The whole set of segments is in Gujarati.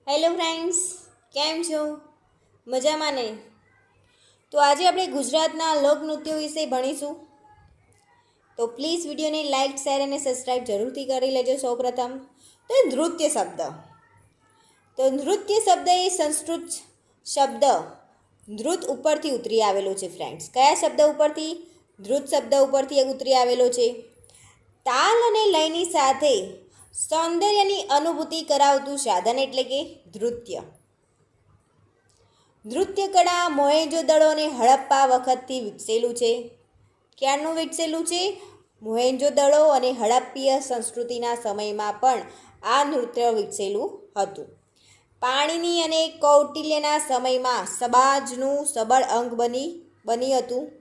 હેલો ફ્રેન્ડ્સ, કેમ છો? મજામાં ને? તો આજે આપણે ગુજરાતના લોકનૃત્યો વિશે ભણીશું. તો પ્લીઝ વિડીયોને લાઇક, શેર અને સબસ્ક્રાઈબ જરૂરથી કરી લેજો. સૌપ્રથમ તો નૃત્ય શબ્દ. તો નૃત્ય શબ્દ એ સંસ્કૃત શબ્દ નૃત ઉપરથી ઉતરી આવેલો છે ફ્રેન્ડ્સ. કયા શબ્દ ઉપરથી? નૃત શબ્દ ઉપરથી ઉતરી આવેલો છે. તાલ અને લયની સાથે સૌંદર્યની અનુભૂતિ કરાવતું સાધન એટલે કે નૃત્ય. નૃત્ય કળા મોહેંજો-દડો અને હડપ્પા વખતથી વિકસેલું છે. ક્યારનું વિકસેલું છે? મોહેંજો-દડો અને હડપ્પીય સંસ્કૃતિના સમયમાં પણ આ નૃત્ય વિકસેલું હતું. પાણીની અને કૌટિલ્યના સમયમાં સમાજનું સબળ અંગ બની હતું.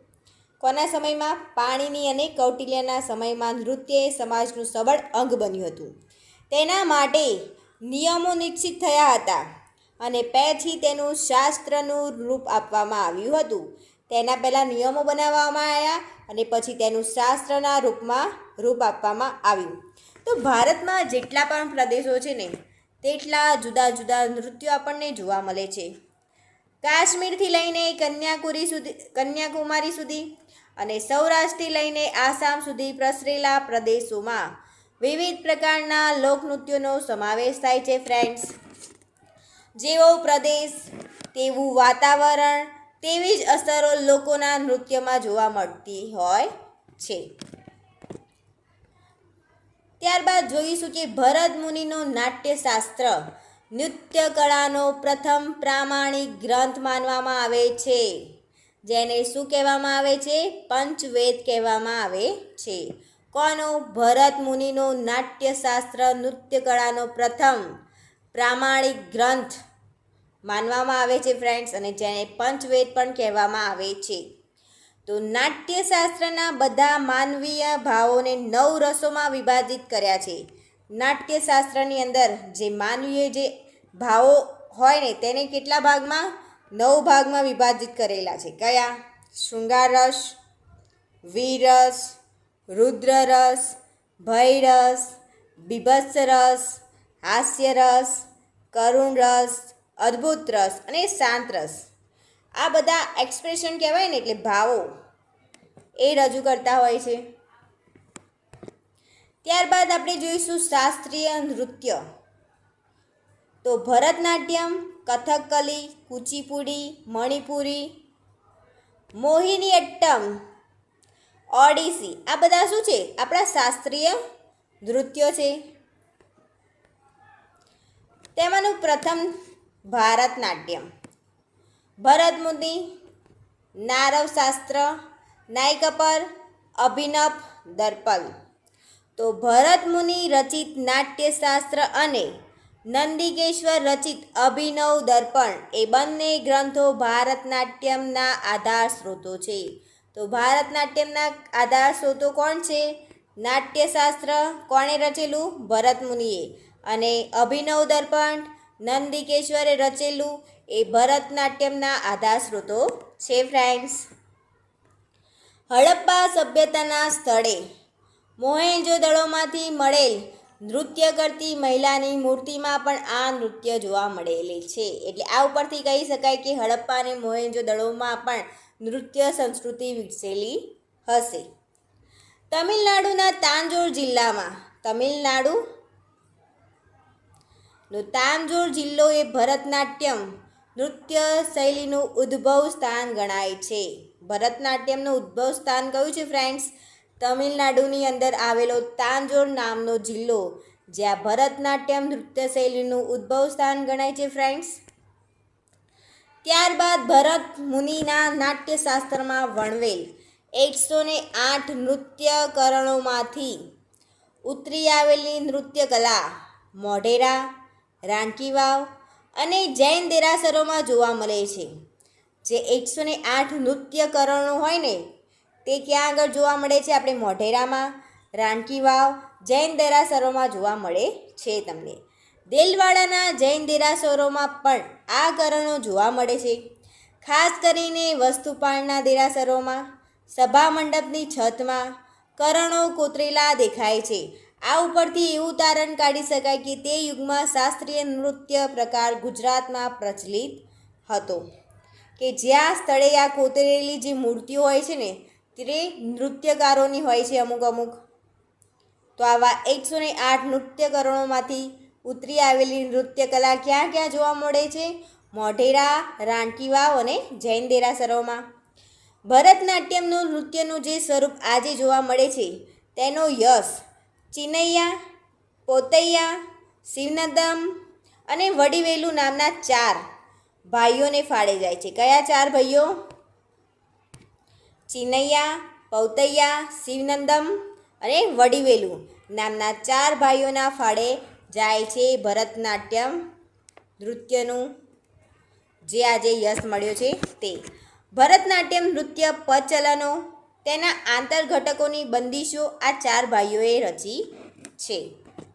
કોના સમયમાં? પાણીની અને કૌટિલ્યના સમયમાં નૃત્ય એ સમાજનું સબળ અંગ બન્યું હતું. તેના માટે નિયમો નિશ્ચિત થયા હતા અને પછી તેનું શાસ્ત્રનું રૂપ આપવામાં આવ્યું હતું. તેના પહેલાં નિયમો બનાવવામાં આવ્યા અને પછી તેનું શાસ્ત્રના રૂપ આપવામાં આવ્યું. તો ભારતમાં જેટલા પણ પ્રદેશો છે ને તેટલા જુદા જુદા નૃત્યો આપણને જોવા મળે છે. કાશ્મીરથી લઈને કન્યાકુમારી સુધી અને સૌરાષ્ટ્રથી લઈને આસામ સુધી પ્રસરેલા પ્રદેશોમાં વિવિધ પ્રકારના લોકનૃત્યોનો સમાવેશ થાય છે ફ્રેન્ડ્સ. જેવો પ્રદેશ તેવું વાતાવરણ, તેવી જ અસરો લોકોના નૃત્યમાં જોવા મળતી હોય છે. ત્યારબાદ જોઈશું કે ભરત મુનિનો નાટ્યશાસ્ત્ર નૃત્ય કળાનો પ્રથમ પ્રામાણિક ગ્રંથ માનવામાં આવે છે. જેને શું કહેવામાં આવે છે? પંચવેદ કહેવામાં આવે છે. કોનો? ભરત મુનિનો નાટ્યશાસ્ત્ર નૃત્ય કળાનો પ્રથમ પ્રામાણિક ગ્રંથ માનવામાં આવે છે ફ્રેન્ડ્સ, અને જેને પંચવેદ પણ કહેવામાં આવે છે. તો નાટ્યશાસ્ત્રના બધા માનવીય ભાવોને 9 રસોમાં વિભાજિત કર્યા છે. નાટ્યશાસ્ત્રની અંદર જે માનવીય જે ભાવો હોય ને તેને કેટલા ભાગમાં? 9 ભાગમાં વિભાજિત કરેલા છે. કયા? શૃંગાર રસ, વીર રસ, રુદ્ર રસ, ભય રસ, બીભત્સ રસ, હાસ્ય રસ, કરુણ રસ, અદ્ભુત રસ અને શાંત રસ. આ બધા એક્સપ્રેશન કહેવાય ને, એટલે ભાવો એ રજૂ કરતા હોય છે. ત્યારબાદ આપણે જોઈશું શાસ્ત્રીય નૃત્ય. તો ભરતનાટ્યમ, કથકલી, કુચીપુડી, મણિપુરી, મોહિનીઅટ્ટમ, ઓડિસી, આ બધા શું છે? આપણા શાસ્ત્રીય નૃત્યો છે. તેમાંનું પ્રથમ ભારતનાટ્યમ. ભરત મુનિ, નારવ શાસ્ત્ર, નાયકપર, અભિનવ દર્પણ. તો ભરત મુનિ રચિત નાટ્યશાસ્ત્ર અને નંદિકેશ્વર રચિત અભિનવ દર્પણ એ બંને ગ્રંથો ભારતનાટ્યમના આધાર સ્ત્રોતો છે. તો ભારતનાટ્યમના આધાર સ્ત્રોતો કોણ છે? નાટ્યશાસ્ત્ર કોણે રચેલું? ભરત મુનિએ. અને અભિનવ દર્પણ નંદિકેશ્વરે રચેલું એ ભરતનાટ્યમના આધાર સ્ત્રોતો છે ફ્રેન્ડ્સ. હડપ્પા સભ્યતાના સ્થળે મોહેંજો-દડોમાંથી મળેલ નૃત્ય કરતી મહિલાની મૂર્તિમાં પણ આ નૃત્ય જોવા મળેલી છે. એટલે આ ઉપરથી કહી શકાય કે હડપ્પા અને મોહેંજો-દડોમાં પણ નૃત્ય સંસ્કૃતિ વિકસેલી હશે. તમિલનાડુના તાંજોર જિલ્લામાં તાંજોર જિલ્લો એ ભરતનાટ્યમ નૃત્ય શૈલીનું ઉદ્ભવ સ્થાન ગણાય છે. ભરતનાટ્યમનું ઉદ્ભવ સ્થાન કયું છે ફ્રેન્ડ્સ? તમિલનાડુની અંદર આવેલો તાંજોર નામનો જિલ્લો, જ્યાં ભરતનાટ્યમ નૃત્ય શૈલીનું ઉદ્ભવ સ્થાન ગણાય છે ફ્રેન્ડ્સ. ત્યારબાદ ભરત મુનિના નાટ્યશાસ્ત્રમાં વર્ણવેલ 108 નૃત્યકરણોમાંથી ઉતરી આવેલી નૃત્ય કલા મોઢેરા, રાણકી વાવ અને જૈન દેરાસરોમાં જોવા મળે છે. જે 108 નૃત્યકરણો હોય ને તે ક્યાં આગળ જોવા મળે છે? આપણે મોઢેરામાં, રાણકી વાવ, જૈન દેરાસરોમાં જોવા મળે છે. તમને દેલવાડાના જૈન દેરાસરોમાં પણ આ કરણો જોવા મળે છે. ખાસ કરીને વસ્તુપાળના દેરાસરોમાં સભા મંડપની છતમાં કરણો કોતરેલા દેખાય છે. આ ઉપરથી એવું તારણ કાઢી શકાય કે તે યુગમાં શાસ્ત્રીય નૃત્ય પ્રકાર ગુજરાતમાં પ્રચલિત હતો, કે જ્યાં સ્થળે આ કોતરેલી જે મૂર્તિઓ હોય છે ને તે નૃત્યકારોની હોય છે અમુક. તો આવા 108 નૃત્યકરણોમાંથી ઉતરી આવેલી નૃત્યકલા ક્યાં ક્યાં જોવા મળે છે? મોઢેરા, રાણકી વાવ અને જૈન દેરાસરોમાં. ભરતનાટ્યમનું નૃત્યનું જે સ્વરૂપ આજે જોવા મળે છે તેનો યશ ચિનૈયા, પોતૈયા, શિવનદમ અને વડીવેલુ નામના 4 ભાઈઓને ફાળે જાય છે. કયા 4 ભાઈઓ? ચિનૈયા, પૌતૈયા, શિવનંદમ અને વડીવેલુ નામના 4 ભાઈઓના ફાળે જાય છે ભરતનાટ્યમ નૃત્યનું જે આજે યશ મળ્યો છે તે. ભરતનાટ્યમ નૃત્ય પચલનો તેના આંતરઘટકોની બંદીશો આ 4 ભાઈઓએ રચી છે.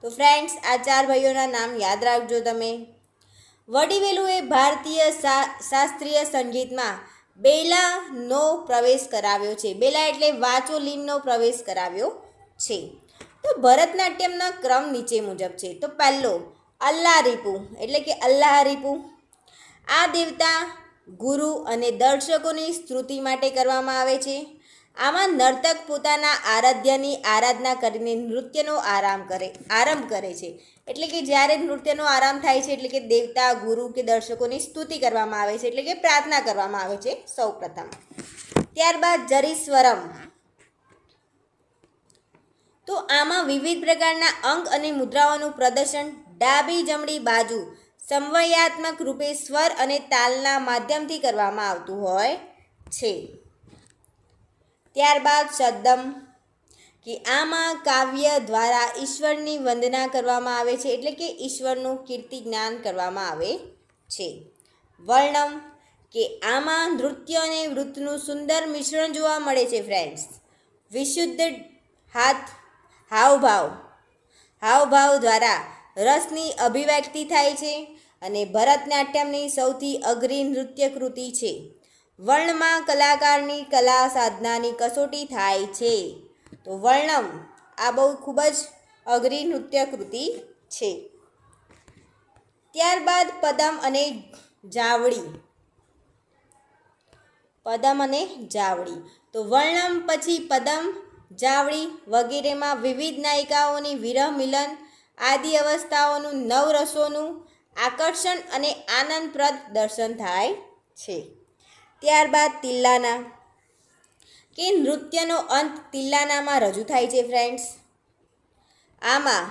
તો ફ્રેન્ડ્સ, આ 4 ભાઈઓના નામ યાદ રાખજો તમે. વડીવેલુએ ભારતીય શાસ્ત્રીય સંગીતમાં બેલાનો પ્રવેશ કરાવ્યો છે. બેલા એટલે વાચોલિનનો પ્રવેશ કરાવ્યો છે. તો ભરતનાટ્યમનો ક્રમ નીચે મુજબ છે. તો પહેલો અલ્લારીપુ એટલે કે અલ્લાહરીપુ. આ દેવતા, ગુરુ અને દર્શકોની સ્તુતિ માટે કરવામાં આવે છે. આમાં નર્તક પોતાના આરાધ્યની આરાધના કરીને નૃત્યનો આરંભ કરે છે. એટલે કે જ્યારે નૃત્યનો આરંભ થાય છે એટલે કે દેવતા, ગુરુ કે દર્શકોની સ્તુતિ કરવામાં આવે છે, એટલે કે પ્રાર્થના કરવામાં આવે છે સૌ પ્રથમ. ત્યારબાદ જરીસ્વરમ. તો આમાં વિવિધ પ્રકારના અંગ અને મુદ્રાઓનું પ્રદર્શન ડાબી જમણી બાજુ સમન્વયાત્મક રૂપે સ્વર અને તાલના માધ્યમથી કરવામાં આવતું હોય છે. ત્યારબાદ શબ્દમ, કે આમાં કાવ્ય દ્વારા ઈશ્વરની વંદના કરવામાં આવે છે, એટલે કે ઈશ્વરનું કીર્તિ જ્ઞાન કરવામાં આવે છે. વર્ણમ, કે આમાં નૃત્ય અને વૃત્તનું સુંદર મિશ્રણ જોવા મળે છે ફ્રેન્ડ્સ. વિશુદ્ધ હાવભાવ દ્વારા રસની અભિવ્યક્તિ થાય છે અને ભરતનાટ્યમની સૌથી અઘરી નૃત્યકૃતિ છે. વર્ણમાં કલાકારની કલા સાધનાની કસોટી થાય છે. તો વર્ણમ આ બહુ ખૂબ જ અઘરી નૃત્યકૃતિ છે. ત્યારબાદ પદમ અને જાવળી. તો વર્ણમ પછી પદમ, જાવળી વગેરેમાં વિવિધ નાયિકાઓની વિરહ મિલન આદિ અવસ્થાઓનું નવરસોનું આકર્ષણ અને આનંદપ્રદ દર્શન થાય છે. ત્યારબાદ તિલ્લાના, કે નૃત્યનો અંત તિલ્લાનામાં રજૂ થાય છે ફ્રેન્ડ્સ. આમાં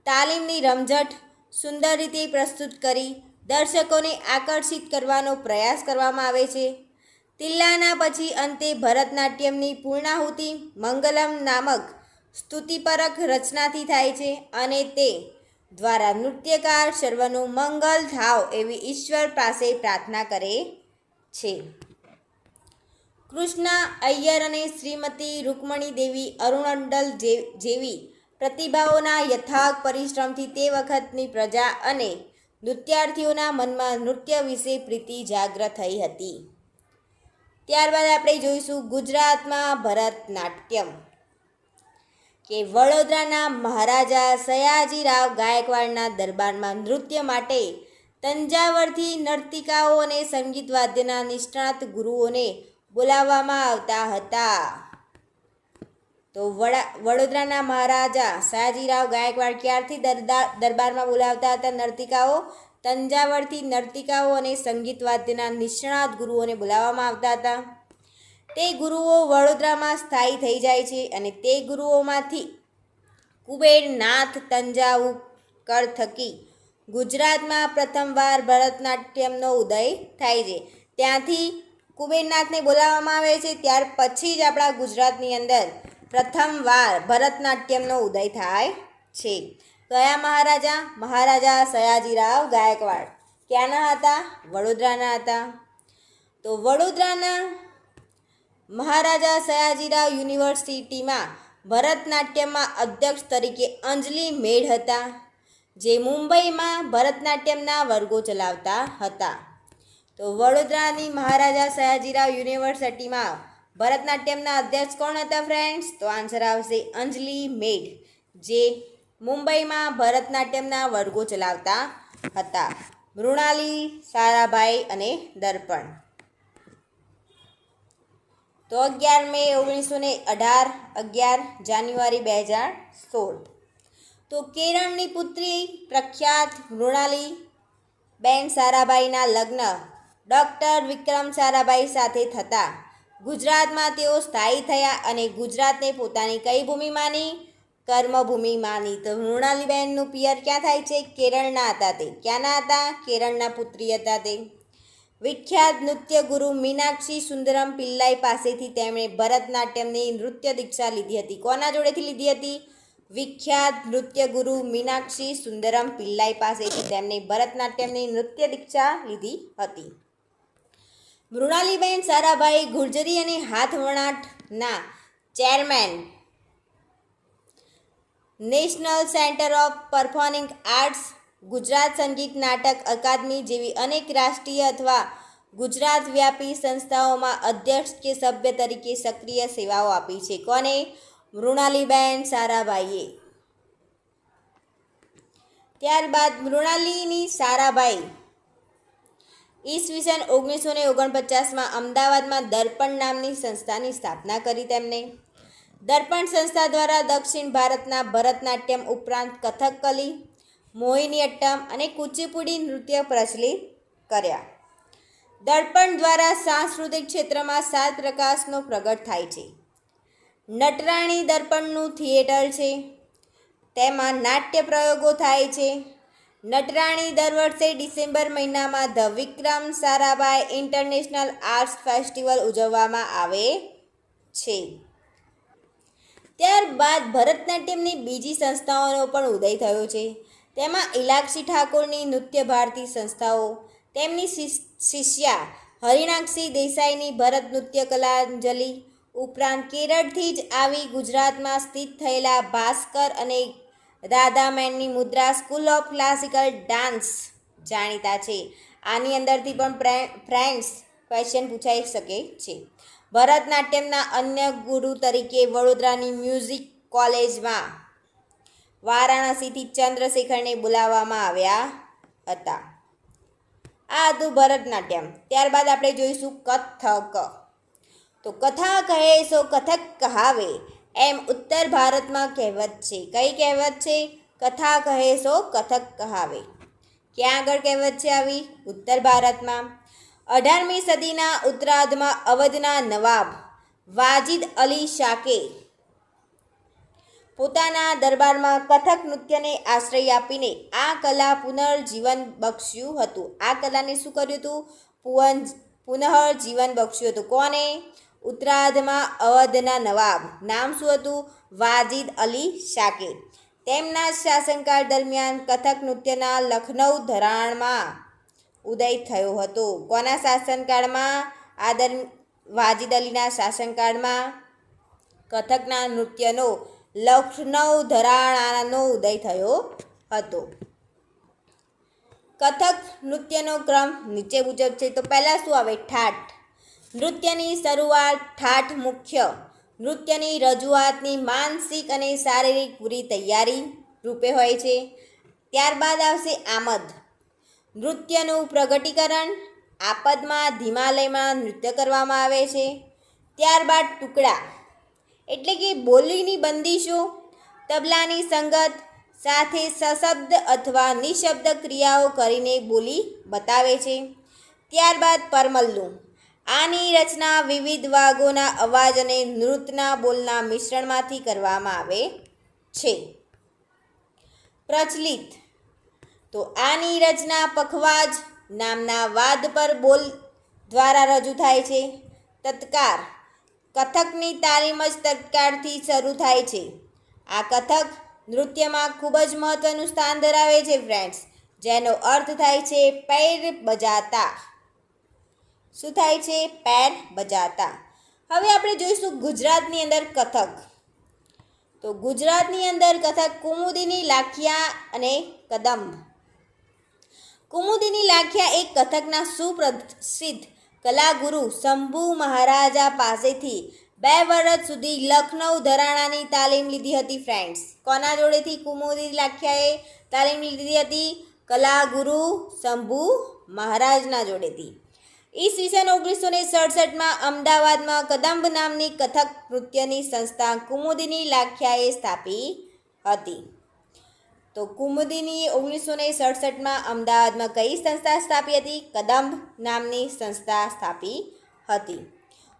તાલીમની રમઝટ સુંદર રીતે પ્રસ્તુત કરી દર્શકોને આકર્ષિત કરવાનો પ્રયાસ કરવામાં આવે છે. તિલ્લાના પછી અંતે ભરતનાટ્યમની પૂર્ણાહુતિ મંગલમ નામક સ્તુતિપરક રચનાથી થાય છે અને તે દ્વારા નૃત્યકાર સર્વનું મંગલ થાવ એવી ઈશ્વર પાસે પ્રાર્થના કરે છે. કૃષ્ણ અય્યર અને શ્રીમતી રૂકમણી દેવી અરુણંડલ જેવી પ્રતિભાઓના યથાર્થ પરિશ્રમથી તે વખતની પ્રજા અને નૃત્યાર્થીઓના મનમાં નૃત્ય વિશે પ્રીતિ જાગૃત થઈ હતી. ત્યારબાદ આપણે જોઈશું ગુજરાતમાં ભરતનાટ્યમ, કે વડોદરાના મહારાજા સયાજીરાવ ગાયકવાડના દરબારમાં નૃત્ય માટે તંજાવરથી નર્તિકાઓ અને સંગીત વાદ્યના નિષ્ણાત ગુરુઓને બોલાવવામાં આવતા હતા. તો વડોદરાના મહારાજા સયાજીરાવ ગાયકવાડ ક્યારથી દરબારમાં બોલાવતા હતા નર્તિકાઓ? તંજાવરથી નર્તિકાઓ અને સંગીત વાદ્યના નિષ્ણાત ગુરુઓને બોલાવવામાં આવતા હતા. તે ગુરુઓ વડોદરામાં સ્થાયી થઈ જાય છે અને તે ગુરુઓમાંથી કુબેરનાથ તંજાવુરકર થકી ગુજરાતમાં પ્રથમવાર ભરતનાટ્યમનો ઉદય થાય છે. ત્યાંથી કુબેરનાથને બોલાવવામાં આવે છે, ત્યાર પછી જ આપણા ગુજરાતની અંદર પ્રથમવાર ભરતનાટ્યમનો ઉદય થાય છે. કયા મહારાજા? મહારાજા સયાજીરાવ ગાયકવાડ. ક્યાંના હતા? વડોદરાના હતા. તો વડોદરાના મહારાજા સયાજીરાવ યુનિવર્સિટીમાં ભરતનાટ્યમમાં અધ્યક્ષ તરીકે અંજલિ મેઢ હતા, જે મુંબઈમાં ભરતનાટ્યમના વર્ગો ચલાવતા હતા. તો વડોદરાની મહારાજા સયાજીરાવ યુનિવર્સિટીમાં ભરતનાટ્યમના અધ્યક્ષ કોણ હતા ફ્રેન્ડ્સ? તો આન્સર આવશે અંજલિ મેઢ, જે મુંબઈમાં ભરતનાટ્યમના વર્ગો ચલાવતા હતા. મૃણાલી, સારાભાઈ અને દર્પણ. તો 11 મે 1918, 11 જાન્યુઆરી 2016. તો કેરળની પુત્રી પ્રખ્યાત મૃણાલી બેન સારાભાઈના લગ્ન ડૉક્ટર વિક્રમ સારાભાઈ સાથે થતા ગુજરાતમાં તેઓ સ્થાયી થયા અને ગુજરાતને પોતાની કઈ ભૂમિ માની? કર્મભૂમિ માની. તો મૃણાલીબેનનું પિયર ક્યાં થાય છે? કેરળના હતા. તે ક્યાંના હતા? કેરળના પુત્રી હતા. તે વિખ્યાત નૃત્ય ગુરુ મીનાક્ષી સુંદરમ પિલ્લાઈ પાસેથી તેમણે ભરતનાટ્યમની નૃત્ય દીક્ષા લીધી હતી. કોના જોડેથી લીધી હતી? વિખ્યાત નૃત્ય ગુરુ મીનાક્ષી સુંદરમ પિલ્લાઈ પાસેથી તેમણે ભરતનાટ્યમની નૃત્ય દીક્ષા લીધી હતી. મૃણાલીબેન સારાભાઈ ગુર્જરી અને હાથવણાટના chairman, national centre of performing arts, Gujarat Sangeet Natak અકાદમી જેવી અનેક રાષ્ટ્રીય અથવા ગુજરાત વ્યાપી સંસ્થાઓમાં અધ્યક્ષ કે સભ્ય તરીકે સક્રિય સેવાઓ આપી છે. કોને? મૃણાલીબેન સારાભાઈએ. ત્યારબાદ મૃણાલીની સારાભાઈ ઈસવીસન 1949માં અમદાવાદમાં દર્પણ નામની સંસ્થાની સ્થાપના કરી. તેમને દર્પણ સંસ્થા દ્વારા દક્ષિણ ભારતના ભરતનાટ્યમ ઉપરાંત કથકલી, મોહિનીઅટ્ટમ અને કુચીપુડી નૃત્ય પ્રચલિત કર્યા. દર્પણ દ્વારા સાંસ્કૃતિક ક્ષેત્રમાં 7 પ્રકાશનો પ્રગટ થાય છે. નટરાણી દર્પણનું થિયેટર છે. તેમાં નાટ્ય પ્રયોગો થાય છે. નટરાણી દર વર્ષે ડિસેમ્બર મહિનામાં the Vikram Sarabhai international arts festival ઉજવવામાં આવે છે. ત્યારબાદ ભરતનાટ્યમની બીજી સંસ્થાઓનો પણ ઉદય થયો છે. તેમાં ઇલાક્ષી ઠાકોરની નૃત્ય ભારતી સંસ્થાઓ, તેમની શિષ્યા હરિણાક્ષી દેસાઈની ભરત નૃત્ય કલાંજલિ ઉપરાંત કેરળથી જ આવી ગુજરાતમાં સ્થિત થયેલા ભાસ્કર અને રાધામેનની મુદ્રા સ્કૂલ ઓફ ક્લાસિકલ ડાન્સ જાણીતા છે. આની અંદરથી પણ ફ્રેન્ડ્સ ક્વેશ્ચન પૂછાઈ શકે છે. ભરતનાટ્યમના અન્ય ગુરુ તરીકે વડોદરાની મ્યુઝિક કોલેજમાં વારાણસીથી ચંદ્રશેખરને બોલાવવામાં આવ્યા હતા. આ હતું ભરતનાટ્યમ. ત્યારબાદ આપણે જોઈશું કથક. તો કથા કહે સો કથક કહાવે, એમ ઉત્તર ભારતમાં કહેવત છે. કઈ કહેવત છે? કથા કહે સો કથક કહાવે. ક્યાં આગળ કહેવત છે આવી? ઉત્તર ભારતમાં. 18મી સદીના ઉત્તરાર્ધમાં અવધના નવાબ વાજિદ અલી શાકે પોતાના દરબારમાં કથક નૃત્યને આશ્રય આપીને આ કલા પુનર્જીવન બક્ષ્યું હતું. આ કલાને શું કર્યું હતું? પુનઃજીવન બક્ષ્યું હતું. કોને? ઉત્તરાર્ધમાં અવધના નવાબ. નામ શું હતું? વાજિદ અલી શાકે. તેમના શાસનકાળ દરમિયાન કથક નૃત્યના લખનૌ ધરાણમાં ઉદય થયો હતો. કોના શાસનકાળમાં? વાજિદ અલીના શાસનકાળમાં કથકના નૃત્યનો લખનૌ ધરાણાનો ઉદય થયો હતો. કથક નૃત્યનો ક્રમ નીચે મુજબ છે. તો પહેલાં શું આવે? ઠાઠ. નૃત્યની શરૂઆત ઠાઠ મુખ્ય નૃત્યની રજૂઆતની માનસિક અને શારીરિક પૂરી તૈયારી રૂપે હોય છે. ત્યારબાદ આવશે આમદ. નૃત્યનું પ્રગટીકરણ. આપદમાં ધીમા લયમાં નૃત્ય કરવામાં આવે છે. ત્યારબાદ ટુકડા એટલે કે બોલીની બંદીશો, તબલાની સંગત સાથે સશબ્દ અથવા નિશબ્દ ક્રિયાઓ કરીને બોલી બતાવે છે. ત્યારબાદ પરમલ્લુ. આની રચના વિવિધ વાગોના અવાજ અને નૃત્યના બોલના મિશ્રણમાંથી કરવામાં આવે છે. પ્રચલિત. તો આની રચના પખવાજ નામના વાદ પર બોલ દ્વારા રજૂ થાય છે. તત્કાર. કથકની તાલીમ જ તત્કારથી શરૂ થાય છે. આ કથક નૃત્યમાં ખૂબ જ મહત્ત્વનું સ્થાન ધરાવે છે ફ્રેન્ડ્સ, જેનો અર્થ થાય છે પૈર બજાતા. શું થાય છે? પૈર બજાતા. હવે આપણે જોઈશું ગુજરાતની અંદર કથક. તો ગુજરાતની અંદર કથક કુમુદિની લાખિયા અને કદંબ. કુમુદિની લાખિયા એક કથકના સુપ્રસિદ્ધ કલાગુરુ શંભુ મહારાજા પાસેથી 2 વર્ષ સુધી લખનૌ ધરાણાની તાલીમ લીધી હતી ફ્રેન્ડ્સ. કોના જોડેથી કુમુદિની લાખ્યાએ તાલીમ લીધી હતી? કલાગુરુ શંભુ મહારાજના જોડેથી. ઈસવીસન 1967માં અમદાવાદમાં કદંબ નામની કથક નૃત્યની સંસ્થા કુમુદિની લાખ્યાએ સ્થાપી હતી. તો કુમુદિની 1967માં અમદાવાદમાં કઈ સંસ્થા સ્થાપી હતી? કદંબ નામની સંસ્થા સ્થાપી હતી.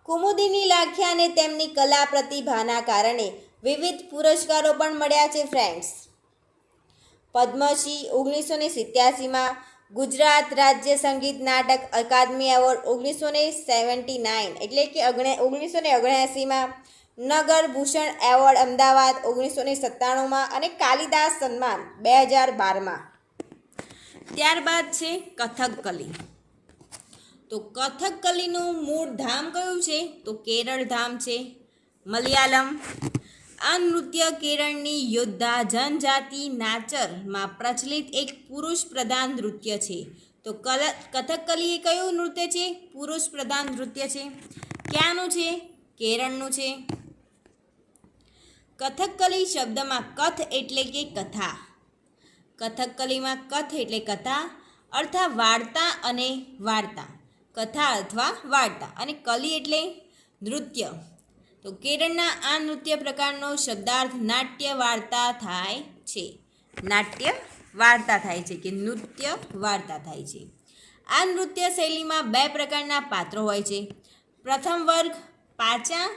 કુમુદિની લાખ્યાને તેમની કલા પ્રતિભાના કારણે વિવિધ પુરસ્કારો પણ મળ્યા છે ફ્રેન્ડ્સ. પદ્મશ્રી 1987માં, ગુજરાત રાજ્ય સંગીત નાટક અકાદમી એવોર્ડ 1979 એટલે કે 1979માં, નગર ભૂષણ એવોર્ડ અમદાવાદ 1997માં અને કાલિદાસ સન્માન 2012માં. ત્યારબાદ છે કથકકલી. તો કથકકલીનું મૂળ ધામ કયું છે? તો કેરળ ધામ છે. મલયાલમ. આ નૃત્ય કેરળની યોદ્ધા જનજાતિ નાચરમાં પ્રચલિત એક પુરુષ પ્રધાન નૃત્ય છે. તો કથકકલી એ કયું નૃત્ય છે? પુરુષ પ્રધાન નૃત્ય છે. ક્યાંનું છે? કેરળનું છે. કથકકલી શબ્દમાં કથ એટલે કે કથા. કથકકલીમાં કથ એટલે કથા અર્થાત વાર્તા અને વાર્તા. કથા અથવા વાર્તા અને કલી એટલે નૃત્ય. તો કેરળના આ નૃત્ય પ્રકારનો શબ્દાર્થ નાટ્ય વાર્તા થાય છે. નાટ્ય વાર્તા થાય છે કે નૃત્ય વાર્તા થાય છે. આ નૃત્ય શૈલીમાં 2 પ્રકારના પાત્રો હોય છે. પ્રથમ વર્ગ પાચા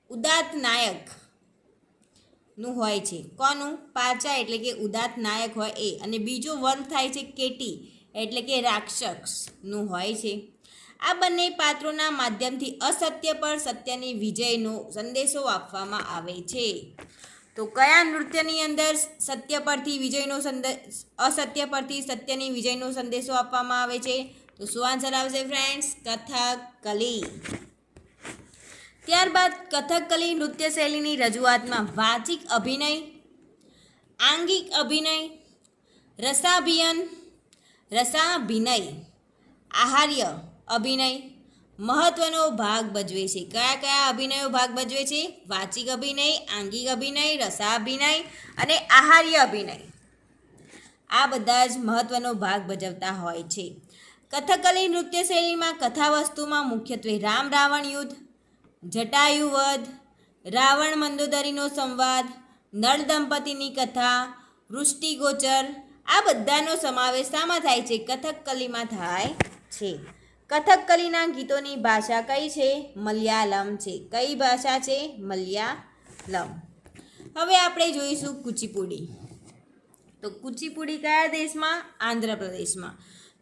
ઉદાત્ત નાયકનું હોય છે. કોનું? પાચા એટલે કે ઉદાત્ત નાયક હોય એ. અને બીજો વર્ગ થાય છે કેટી એટલે કે રાક્ષસનું હોય છે. આ બંને પાત્રોના માધ્યમથી અસત્ય પર સત્યની વિજયનો સંદેશો આપવામાં આવે છે. તો કયા નૃત્યની અંદર સત્ય પરથી વિજયનો અસત્ય પરથી સત્યની વિજયનો સંદેશો આપવામાં આવે છે? તો શું આન્સર આવશે ફ્રેન્ડ્સ? કથકકલી. ત્યારબાદ કથકકલી નૃત્ય શૈલીની રજૂઆતમાં વાચિક અભિનય, આંગિક અભિનય, રસાભિનય, આહાર્ય અભિનય મહત્વનો ભાગ ભજવે છે. કયા કયા અભિનયો ભાગ ભજવે છે? વાચિક અભિનય, આંગિક અભિનય, રસાભિનય અને આહાર્ય અભિનય. આ બધા જ મહત્વનો ભાગ ભજવતા હોય છે. કથકકલી નૃત્ય શૈલીમાં કથાવસ્તુમાં મુખ્યત્વે રામ રાવણ યુદ્ધ, જટાયુ વધ, રાવણ મંદોદરીનો સંવાદ, નળ દંપતીની કથા, વૃષ્ટિગોચર આ બધાનો સમાવેશ શામાં થાય છે? કથકકલીમાં થાય છે. કથકકલીના ગીતોની ભાષા કઈ છે? મલયાલમ છે. કઈ ભાષા છે? મલયાલમ. હવે આપણે જોઈશું કુચીપુડી. તો કુચીપુડી કયા દેશમાં? આંધ્રપ્રદેશમાં.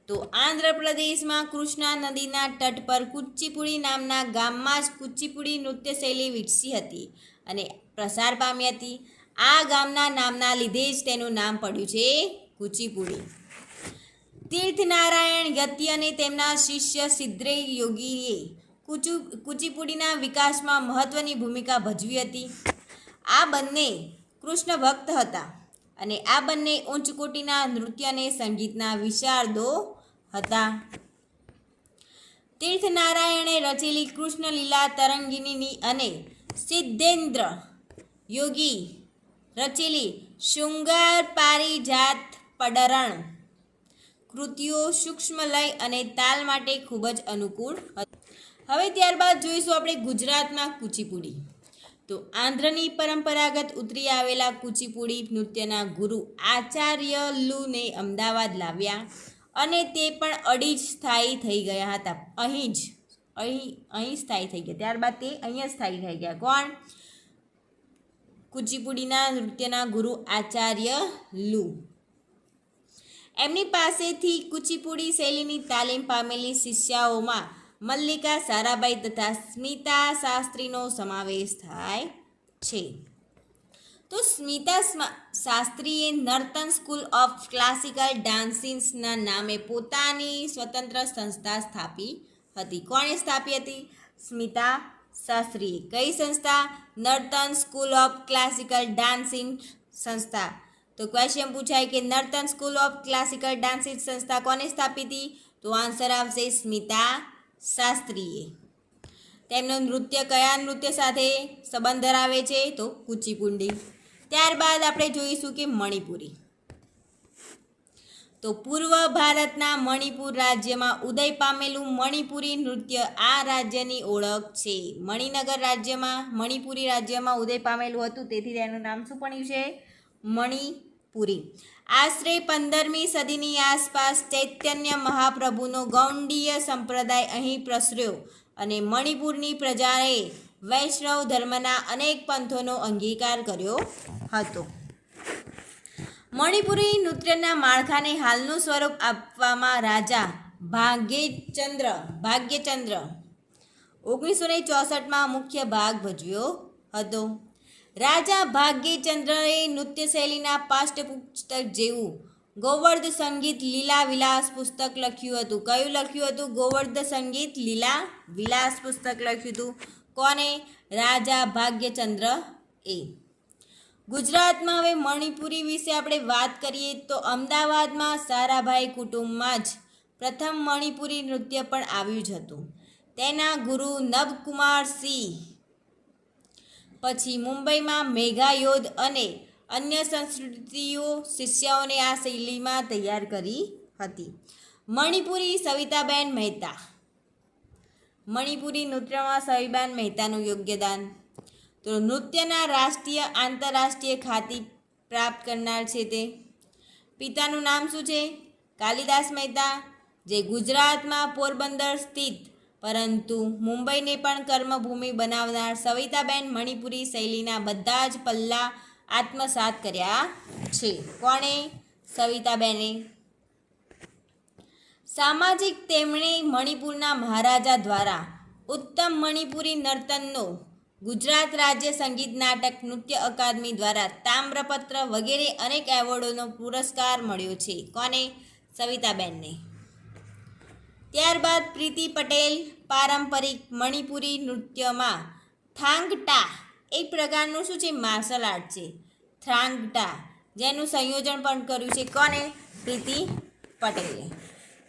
તો આંધ્રપ્રદેશમાં કૃષ્ણા નદીના તટ પર કુચીપુડી નામના ગામમાં જ કુચીપુડી નૃત્ય શૈલી વિકસી હતી અને પ્રસાર પામી હતી. આ ગામના નામના લીધે જ તેનું નામ પડ્યું છે કુચીપુડી. તીર્થનારાયણ યતિ અને તેમના શિષ્ય સિદ્ધેય યોગીએ કુચીપુડીના વિકાસમાં મહત્ત્વની ભૂમિકા ભજવી હતી. આ બંને કૃષ્ણ ભક્ત હતા અને આ બંને ઉચ્ચ કોટીના નૃત્ય અને સંગીતના વિશારદો હતા. તીર્થનારાયણે રચેલી કૃષ્ણલીલા તરંગિની અને સિદ્ધેન્દ્ર યોગી રચેલી શૃંગાર પારિજાત પડરણ કૃતિઓ સૂક્ષ્મ લય અને તાલ માટે ખૂબ જ અનુકૂળ હતી. હવે ત્યારબાદ જોઈશું આપણે ગુજરાતમાં કુચીપુડી. તો આંધ્રની પરંપરાગત ઉતરી આવેલા કુચીપુડી નૃત્યના ગુરુ આચાર્ય લુને અમદાવાદ લાવ્યા અને તે પણ અહીં જ સ્થાયી થઈ ગયા હતા. અહીં સ્થાયી થઈ ગયા. ત્યારબાદ તે અહીંયા સ્થાયી થઈ ગયા. કોણ? કુચીપુડીના નૃત્યના ગુરુ આચાર્ય લુ. એમની પાસેથી કુચીપુડી શૈલીની તાલીમ પામેલી શિષ્યાઓમાં મલ્લિકા સારાભાઈ તથા સ્મિતા શાસ્ત્રીનો સમાવેશ થાય છે. તો સ્મિતા શાસ્ત્રીએ નર્તન સ્કૂલ ઓફ ક્લાસિકલ ડાન્સિંગના નામે પોતાની સ્વતંત્ર સંસ્થા સ્થાપી હતી. કોણે સ્થાપી હતી? સ્મિતા શાસ્ત્રીએ. કઈ સંસ્થા? Nartan school of classical dancing સંસ્થા. તો ક્વેશ્ચન પૂછાય કે Nartan school of classical dancing સંસ્થા કોને સ્થાપી હતી? તો આન્સર આવશે સ્મિતા શાસ્ત્રીએ. તેમનું નૃત્ય કયા નૃત્ય સાથે સંબંધ ધરાવે છે? તો કુચીપુડી. ત્યારબાદ આપણે જોઈશું કે મણિપુરી. તો પૂર્વ ભારતના મણિપુર રાજ્યમાં ઉદય પામેલું મણિપુરી નૃત્ય આ રાજ્યની ઓળખ છે. મણિનગર રાજ્યમાં મણિપુરી રાજ્યમાં ઉદય પામેલું હતું, તેથી તેનું નામ શું પડ્યું છે? મણિપુરી. આશરે 15મી સદીની આસપાસ ચૈતન્ય મહાપ્રભુનો ગૌડીય સંપ્રદાય અહીં પ્રસર્યો અને મણિપુરની પ્રજાએ વૈષ્ણવ ધર્મના અનેક પંથોનો અંગીકાર કર્યો હતો. મણિપુરી નૃત્યના માળખાને હાલનું સ્વરૂપ આપવામાં રાજા ભાગ્યચંદ્ર 1964માં મુખ્ય ભાગ ભજવ્યો હતો. રાજા ભાગ્યચંદ્રએ નૃત્ય શૈલીના પાઠ્યપુસ્તક જેવું ગોવર્ધ સંગીત લીલા વિલાસ પુસ્તક લખ્યું હતું. કયું લખ્યું હતું? ગોવર્ધ સંગીત લીલા વિલાસ પુસ્તક લખ્યું હતું. કોને? રાજા ભાગ્યચંદ્ર એ. ગુજરાતમાં હવે મણિપુરી વિશે આપણે વાત કરીએ તો અમદાવાદમાં સારાભાઈ કુટુંબમાં જ પ્રથમ મણિપુરી નૃત્ય પણ આવ્યું જ હતું. તેના ગુરુ નબકુમાર સિંહ, પછી મુંબઈમાં મેઘાયોધ અને અન્ય સંસ્કૃતિઓ શિષ્યોને આ શૈલીમાં તૈયાર કરી હતી. મણિપુરી સવિતાબેન મહેતા. મણિપુરી નૃત્યમાં સવિતાબેન મહેતાનું યોગદાન. તો નૃત્યના રાષ્ટ્રીય આંતરરાષ્ટ્રીય ખ્યાતિ પ્રાપ્ત કરનાર છે તે. પિતાનું નામ શું છે? કાલિદાસ મહેતા, જે ગુજરાતમાં પોરબંદર સ્થિત પરંતુ મુંબઈને પણ કર્મભૂમિ બનાવનાર સવિતાબેન મણિપુરી શૈલીના બધા જ પલ્લા આત્મસાત કર્યા છે. કોણે? સવિતાબેને. સામાજિક તેમણે મણિપુરના મહારાજા દ્વારા ઉત્તમ મણિપુરી નર્તનનો ગુજરાત રાજ્ય સંગીત નાટક નૃત્ય અકાદમી દ્વારા તામ્રપત્ર વગેરે અનેક એવોર્ડોનો પુરસ્કાર મળ્યો છે. કોને? સવિતાબેનને. ત્યારબાદ પ્રીતિ પટેલ પારંપરિક મણિપુરી નૃત્યમાં થાંગટા એક પ્રકારનું શું છે? માર્શલ આર્ટ છે. થાંગટા જેનું સંયોજન પણ કર્યું છે. કોને? પ્રીતિ પટેલે.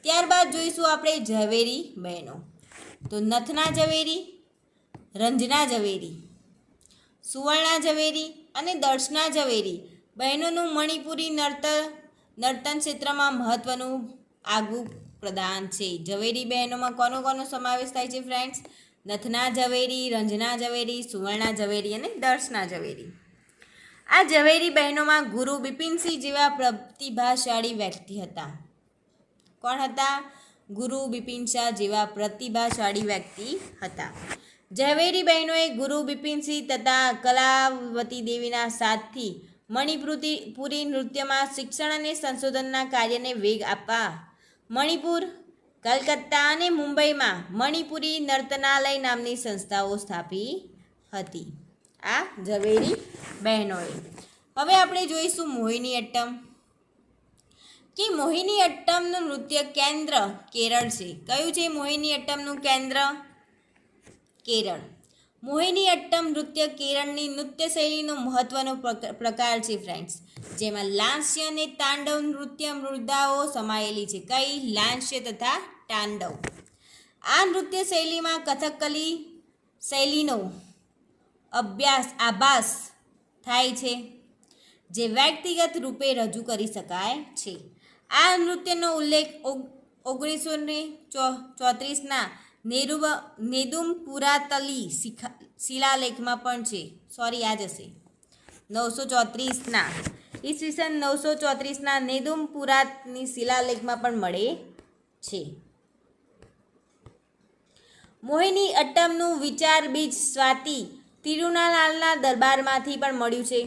ત્યારબાદ જોઈશું આપણે ઝવેરી બહેનો. તો નથના ઝવેરી, રંજના ઝવેરી, સુવર્ણા ઝવેરી અને દર્શના ઝવેરી બહેનોનું મણિપુરી નર્તન ક્ષેત્રમાં મહત્ત્વનું આગવું પ્રદાન છે. ઝવેરી બહેનોમાં કોનો સમાવેશ થાય છે ફ્રેન્ડ્સ? નથના ઝવેરી, રંજના ઝવેરી, સુવર્ણા ઝવેરી અને દર્શના ઝવેરી. આ ઝવેરી બહેનોમાં ગુરુ બિપિનસિંહ જેવા પ્રતિભાશાળી વ્યક્તિ હતા. કોણ હતા? ગુરુ બિપિન શાહ જેવા પ્રતિભાશાળી વ્યક્તિ હતા. ઝવેરી બહેનોએ ગુરુ બિપિનસિંહ તથા કલાવતી દેવીના સાથથી મણિપુરી નૃત્યમાં શિક્ષણ અને સંશોધનના કાર્યને વેગ આપવા મણિપુર, કલકત્તા અને મુંબઈમાં મણિપુરી નર્તનાલય નામની સંસ્થાઓ સ્થાપી હતી. આ ઝવેરી બહેનોએ. હવે આપણે જોઈશું મોહિની અટ્ટમ. કે મોહિની અટ્ટમનું નૃત્ય કેન્દ્ર કેરળ છે. કયું છે મોહિની અટ્ટમનું કેન્દ્ર? કેરળ. મોહિની અટ્ટમ નૃત્ય કેરળની નૃત્ય શૈલીનો મહત્વનો પ્રકાર છે ફ્રેન્ડ્સ, જેમાં લાસ્ય અને તાંડવ નૃત્ય મુદ્રાઓ સમાયેલી છે. કઈ? લાસ્ય તથા તાંડવ. આ નૃત્ય શૈલીમાં કથકલી શૈલીનો આભાસ થાય છે, જે વ્યક્તિગત રૂપે રજૂ કરી શકાય છે. આ નૃત્યનો ઉલ્લેખ 1934ના નેદુમપુરાતલી શિલાલેખમાં પણ છે. યાદ હશે 934ના ઈસવીસન 934ના નેદુમપુરાતની શિલાલેખમાં પણ મળે છે. મોહિની અટ્ટમનું વિચાર બીજ સ્વાતિ તિરુનાલના દરબારમાંથી પણ મળ્યું છે.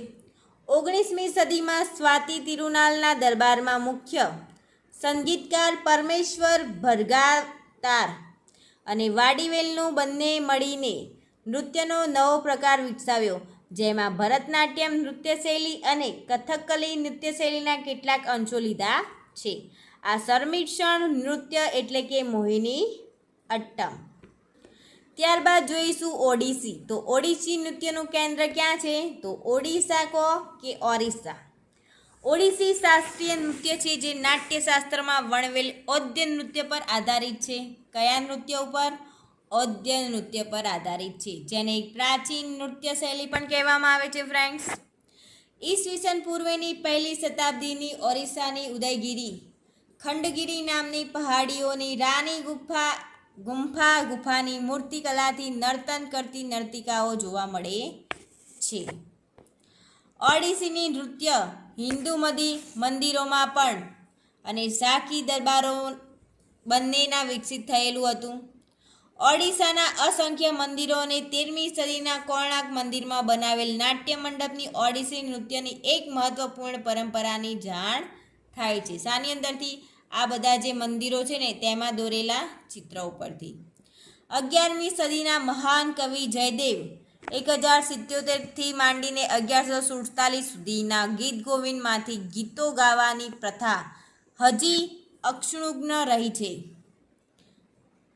19મી સદીમાં સ્વાતિ તિરુનાલના દરબારમાં મુખ્ય સંગીતકાર પરમેશ્વર ભરગાતાર અને વાડીવેલનું બંને મળીને નૃત્યનો નવો પ્રકાર વિકસાવ્યો, જેમાં ભરતનાટ્યમ નૃત્યશૈલી અને કથકલી નૃત્યશૈલીના કેટલાક અંશો લીધા છે. આ સંમિશ્રણ નૃત્ય એટલે કે મોહિની અટ્ટમ. ત્યારબાદ જોઈશું ઓડિસી. તો ઓડિસી નૃત્યનું કેન્દ્ર ક્યાં છે? તો ઓડિશા કે ઓરિસ્સા. ઓડિસી શાસ્ત્રીય નૃત્ય છે જે નાટ્યશાસ્ત્રમાં વર્ણવેલ ઔદ્ય નૃત્ય પર આધારિત છે. કયા નૃત્ય ઉપર? ઔદ્ય નૃત્ય પર આધારિત છે, જેને એક પ્રાચીન નૃત્ય શૈલી પણ કહેવામાં આવે છે ફ્રેન્ડ્સ. ઈસવીસન પૂર્વેની પહેલી શતાબ્દીની ઓરિસ્સાની ઉદયગીરી ખંડગીરી નામની પહાડીઓની રાની ગુફાની મૂર્તિકલાથી નર્તન કરતી નર્તિકાઓ જોવા મળે છે. ઓડિસીની નૃત્ય હિન્દુ મંદિરોમાં પણ અને ઝાંખી દરબારો બંનેના વિકસિત થયેલું હતું. ઓડિશાના અસંખ્ય મંદિરો અને 13મી સદીના કોણાર્ક મંદિરમાં બનાવેલ નાટ્ય મંડપની ઓડિસી નૃત્યની એક મહત્વપૂર્ણ પરંપરાની જાણ થાય છે. શાની અંદરથી? આ બધા જે મંદિરો છે ને તેમાં દોરેલા ચિત્રો ઉપરથી. 11મી સદીના મહાન કવિ જયદેવ 1077થી માંડીને 1147 સુધીના ગીત ગોવિંદમાંથી ગીતો ગાવાની પ્રથા હજી અક્ષુણ્ણ રહી છે.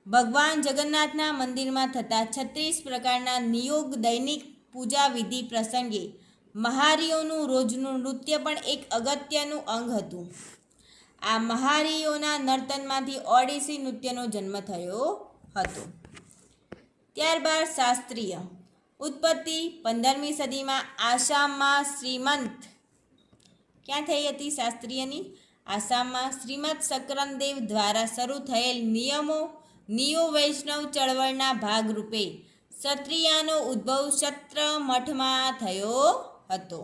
ભગવાન જગન્નાથના મંદિરમાં થતા 36 પ્રકારના નિયોગ દૈનિક પૂજા વિધિ પ્રસંગે મહારીઓનું રોજનું નૃત્ય પણ એક અગત્યનું અંગ હતું. આ મહારીઓના નર્તનમાંથી ઓડિસી નૃત્યનો જન્મ થયો હતો. ત્યારબાદ શાસ્ત્રીય ઉત્પત્તિ 15મી સદીમાં આસામમાં ક્યાં થઈ હતી શાસ્ત્રીયની? આસામમાં શ્રીમદ શકરનદેવ દ્વારા શરૂ થયેલ નિયો વૈષ્ણવ ચળવળના ભાગરૂપે ક્ષત્રિયનો ઉદ્ભવ ક્ષત્ર મઠમાં થયો હતો.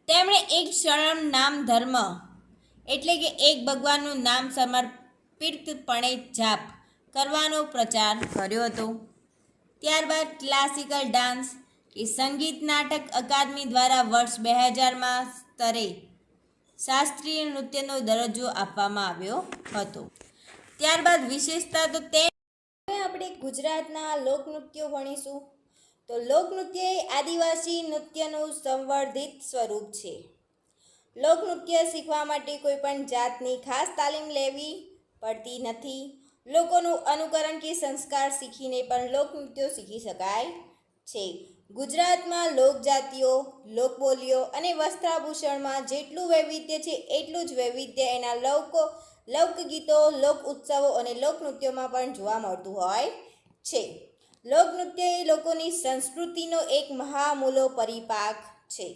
તેમણે એક શરણ નામ ધર્મ એટલે કે એક ભગવાનનું નામ સમર્પિતપણે જાપ કરવાનો પ્રચાર કર્યો હતો. ત્યારબાદ ક્લાસિકલ ડાન્સ કે સંગીત નાટક અકાદમી દ્વારા વર્ષ 2000માં સ્તરે શાસ્ત્રીય નૃત્યનો દરજ્જો આપવામાં આવ્યો હતો. ત્યારબાદ વિશેષતા તો આપણે ગુજરાતના લોકનૃત્યો ભણીશું. તો લોકનૃત્ય એ આદિવાસી નૃત્યનું સંવર્ધિત સ્વરૂપ છે. લોકનૃત્ય શીખવા માટે કોઈ પણ જાતની ખાસ તાલીમ લેવી પડતી નથી. લોકોનું અનુકરણ કે સંસ્કાર શીખીને પણ લોકનૃત્યો શીખી શકાય છે. ગુજરાતમાં લોકજાતિઓ, લોકબોલીઓ અને વસ્ત્રાભૂષણમાં જેટલું વૈવિધ્ય છે એટલું જ વૈવિધ્ય એના લોકગીતો, લોક ઉત્સવો અને લોકનૃત્યોમાં પણ જોવા મળતું હોય છે. લોકનૃત્ય એ લોકોની સંસ્કૃતિનો એક મહામૂલો પરિપાક છે.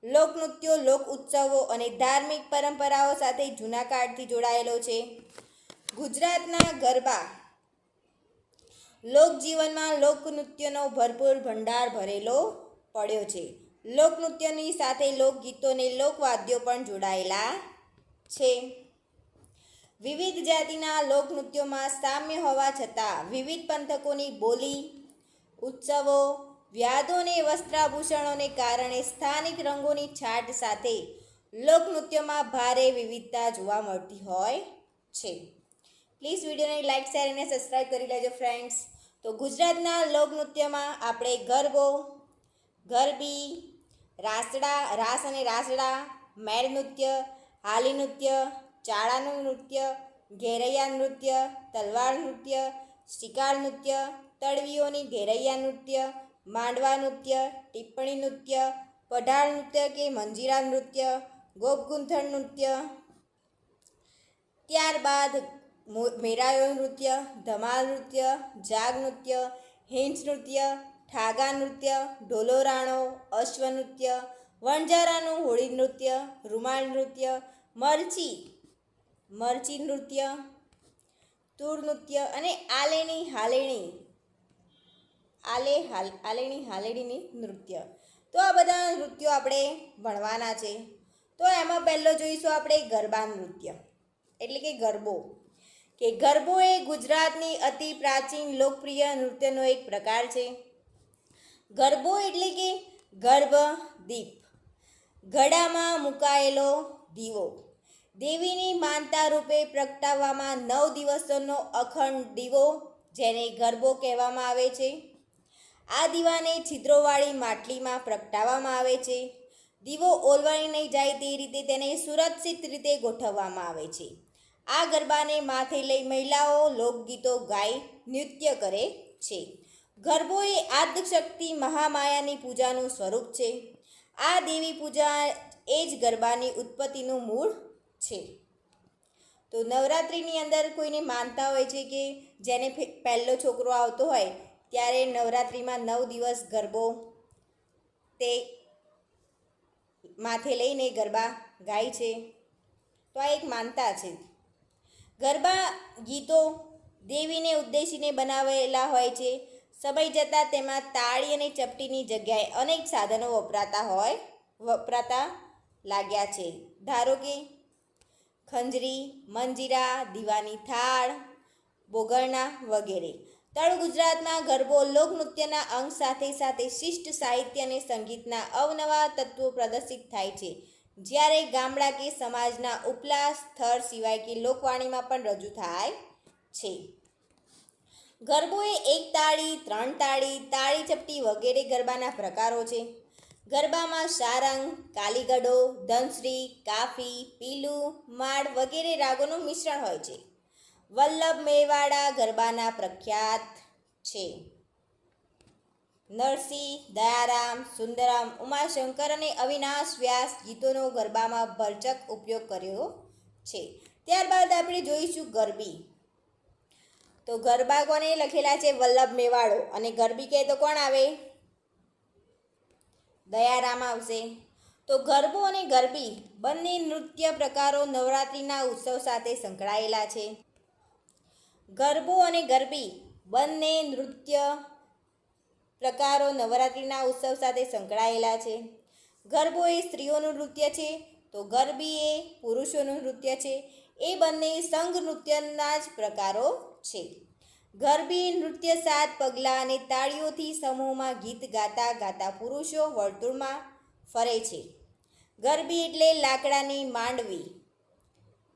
લોકનૃત્યો લોક ઉત્સવો અને ધાર્મિક પરંપરાઓ સાથે જૂના કાળથી જોડાયેલો છે. ગુજરાતના ગરબા લોકજીવનમાં લોકનૃત્યનો ભરપૂર ભંડાર ભરેલો પડ્યો છે. લોકનૃત્યની સાથે લોકગીતો અને લોકવાદ્યો પણ જોડાયેલા છે. વિવિધ જાતિના લોકનૃત્યોમાં સામ્ય હોવા છતાં વિવિધ પંથકોની બોલી, ઉત્સવો, વ્યાધો અને વસ્ત્રાભૂષણોને કારણે સ્થાનિક રંગોની છાટ સાથે લોકનૃત્યોમાં ભારે વિવિધતા જોવા મળતી હોય છે. પ્લીઝ વિડીયોને લાઇક, શેર અને સબસ્ક્રાઈબ કરી લેજો ફ્રેન્ડ્સ. તો ગુજરાતના લોકનૃત્યમાં આપણે ગરબો, ગરબી, રાસ અને રાસડા, મેળ નૃત્ય, હાલી નૃત્ય, ચાળાનું નૃત્ય, ઘેરૈયા નૃત્ય, તલવાર નૃત્ય, શિકાર નૃત્ય, તળવીઓની ઘેરૈયા નૃત્ય, માંડવા નૃત્ય, ટિપ્પણી નૃત્ય, પઢાળ નૃત્ય કે મંજીરા નૃત્ય, ગોપગુંથણ નૃત્ય, ત્યારબાદ મેરાયો નૃત્ય, ધમાલ નૃત્ય, જાગ નૃત્ય, હિંચ નૃત્ય, ઠાગા નૃત્ય, ઢોલોરાણો, અશ્વ નૃત્ય, વણજારાનું હોળી નૃત્ય, રૂમાલ નૃત્ય, મરચી નૃત્ય, તૂર નૃત્ય અને આલેણી હાલેડીની નૃત્ય. તો આ બધા નૃત્યો આપણે ભણવાના છે. તો એમાં પહેલો જોઈશું આપણે ગરબા નૃત્ય એટલે કે ગરબો. ગરબો એ ગુજરાતની અતિ પ્રાચીન લોકપ્રિય નૃત્યનો એક પ્રકાર છે. ગરબો એટલે કે ગર્ભદીપ, ગળામાં મુકાયેલો દીવો, દેવીની માનતા રૂપે પ્રગટાવવામાં 9 દિવસોનો અખંડ દીવો જેને ગરબો કહેવામાં આવે છે. આ દીવાને છિદ્રોવાળી માટલીમાં પ્રગટાવવામાં આવે છે. દીવો ઓલવાઈ નહીં જાય તે રીતે તેને સુરક્ષિત રીતે ગોઠવવામાં આવે છે. આ ગરબાને માથે લઈ મહિલાઓ લોકગીતો ગાઈ નૃત્ય કરે છે. ગરબો એ આદ્યશક્તિ મહામાયાની પૂજાનું સ્વરૂપ છે. આ દેવી પૂજા એ જ ગરબાની ઉત્પત્તિનું મૂળ છે. તો તો નવરાત્રિની અંદર કોઈને માનતા હોય છે કે જેને પહેલો છોકરો આવતો હોય ત્યારે નવરાત્રિમાં 9 દિવસ ગરબો તે માથે લઈને ગરબા ગાય છે. તો આ એક માનતા છે. ગરબા ગીતો દેવીને ઉદ્દેશીને બનાવેલા હોય છે. સમય જતાં તેમાં તાળી અને ચપટીની જગ્યાએ અનેક સાધનો વપરાતા લાગ્યા છે. ધારો કે ખંજરી, મંજીરા, દીવાની થાળ, બોગરણા વગેરે. તળ ગુજરાતમાં ગરબો લોકનૃત્યના અંગ સાથે સાથે શિષ્ટ સાહિત્ય અને સંગીતના અવનવા તત્વો પ્રદર્શિત થાય છે. જ્યારે ગામડા કે સમાજના ઉપલા સ્તર સિવાય કે લોકવાણીમાં પણ રજૂ થાય છે. ગરબો એ એક તાળી, 3 તાળી, તાળી ચપટી વગેરે ગરબાના પ્રકારો છે. ગરબામાં સારંગ, કાલીગડો, ધનશ્રી, કાફી, પીલું, માળ વગેરે રાગોનું મિશ્રણ હોય છે. વલ્લભ મેવાડા ગરબાના પ્રખ્યાત છે. નરસિંહ, દયારામ, સુંદરમ, ઉમાશંકર અને અવિનાશ વ્યાસ ગીતોનો ગરબામાં ભરચક ઉપયોગ કર્યો છે. ત્યારબાદ આપણે જોઈશું ગરબી. તો ગરબા કોને લખેલા છે? વલ્લભ મેવાડો. અને ગરબી કહે તો કોણ આવે? દયારામ આવશે. તો ગરબો અને ગરબી બંને નૃત્ય પ્રકારો નવરાત્રિના ઉત્સવ સાથે સંકળાયેલા છે. ગરબો અને ગરબી બંને નૃત્ય પ્રકારો નવરાત્રિના ઉત્સવ સાથે સંકળાયેલા છે. ગરબો એ સ્ત્રીઓનું નૃત્ય છે, તો ગરબી એ પુરુષોનું નૃત્ય છે. એ બંને સંઘ નૃત્યના જ પ્રકારો છે. ગરબી નૃત્ય 7 પગલાં અને તાળીઓથી સમૂહમાં ગીત ગાતા ગાતા પુરુષો વર્તુળમાં ફરે છે. ગરબી એટલે લાકડાની માંડવી.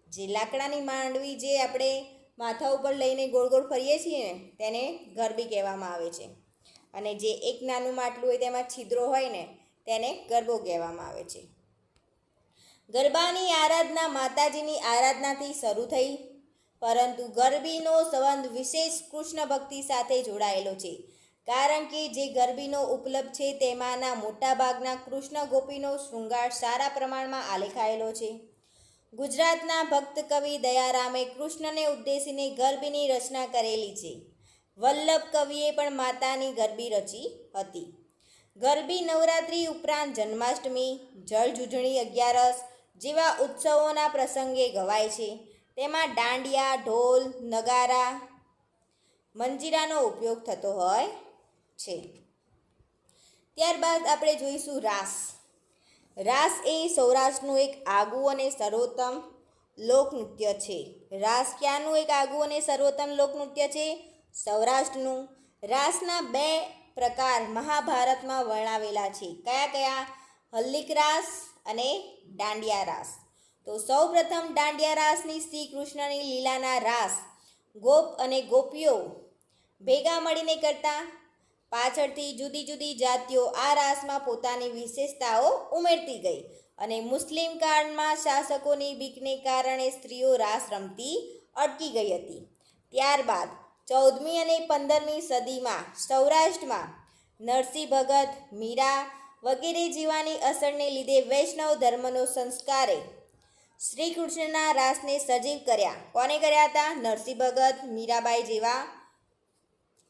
જે લાકડાની માંડવી જે આપણે માથા ઉપર લઈને ગોળ ગોળ ફરીએ છીએ ને તેને ગરબી કહેવામાં આવે છે. અને જે એક નાનું માટલું હોય તેમાં છિદ્રો હોય ને તેને ગરબો કહેવામાં આવે છે. ગરબાની આરાધના માતાજીની આરાધનાથી શરૂ થઈ, પરંતુ ગરબીનો સંબંધ વિશેષ કૃષ્ણ ભક્તિ સાથે જોડાયેલો છે. કારણ કે જે ગરબીનો ઉપલબ્ધ છે તેમાંના મોટાભાગના કૃષ્ણ ગોપીનો શૃંગાર સારા પ્રમાણમાં આલેખાયેલો છે. ગુજરાતના ભક્ત કવિ દયારામે કૃષ્ણને ઉદ્દેશીને ગરબીની રચના કરેલી છે. વલ્લભ કવિએ પણ માતાની ગરબી રચી હતી. ગરબી નવરાત્રિ ઉપરાંત જન્માષ્ટમી, જળઝૂંઝણી 11 જેવા ઉત્સવોના પ્રસંગે ગવાય છે. તેમાં દાંડિયા, ઢોલ, નગારા, મંજીરાનો ઉપયોગ થતો હોય છે. ત્યારબાદ આપણે જોઈશું રાસ. રાસ એ સૌરાષ્ટ્રનું એક આગવું અને સર્વોત્તમ લોકનૃત્ય છે. રાસ ક્યાંનું એક આગવું અને સર્વોત્તમ લોકનૃત્ય છે? સૌરાષ્ટ્રનું. રાસના 2 પ્રકાર મહાભારતમાં વર્ણવેલા છે. કયા કયા? હલ્લીક રાસ અને દાંડિયા રાસ. તો સૌપ્રથમ દાંડિયા રાસની શ્રી કૃષ્ણની લીલાના રાસ ગોપ અને ગોપીઓ ભેગા મળીને કરતા. પાછળથી જુદી જુદી જાતિઓ આ રાસમાં પોતાની વિશેષતાઓ ઉમેરતી ગઈ અને મુસ્લિમ કાળમાં શાસકોની બીકને કારણે સ્ત્રીઓ રાસ રમતી અટકી ગઈ હતી. ત્યારબાદ 14મી અને 15મી સદીમાં સૌરાષ્ટ્રમાં નરસિંહ ભગત, મીરા વગેરે જીવાની અસરને લીધે વૈષ્ણવ ધર્મનો સંસ્કારે શ્રી કૃષ્ણના રાસને સજીવ કર્યા. કોને કર્યા હતા? નરસિંહ ભગત, મીરાબાઈ જેવા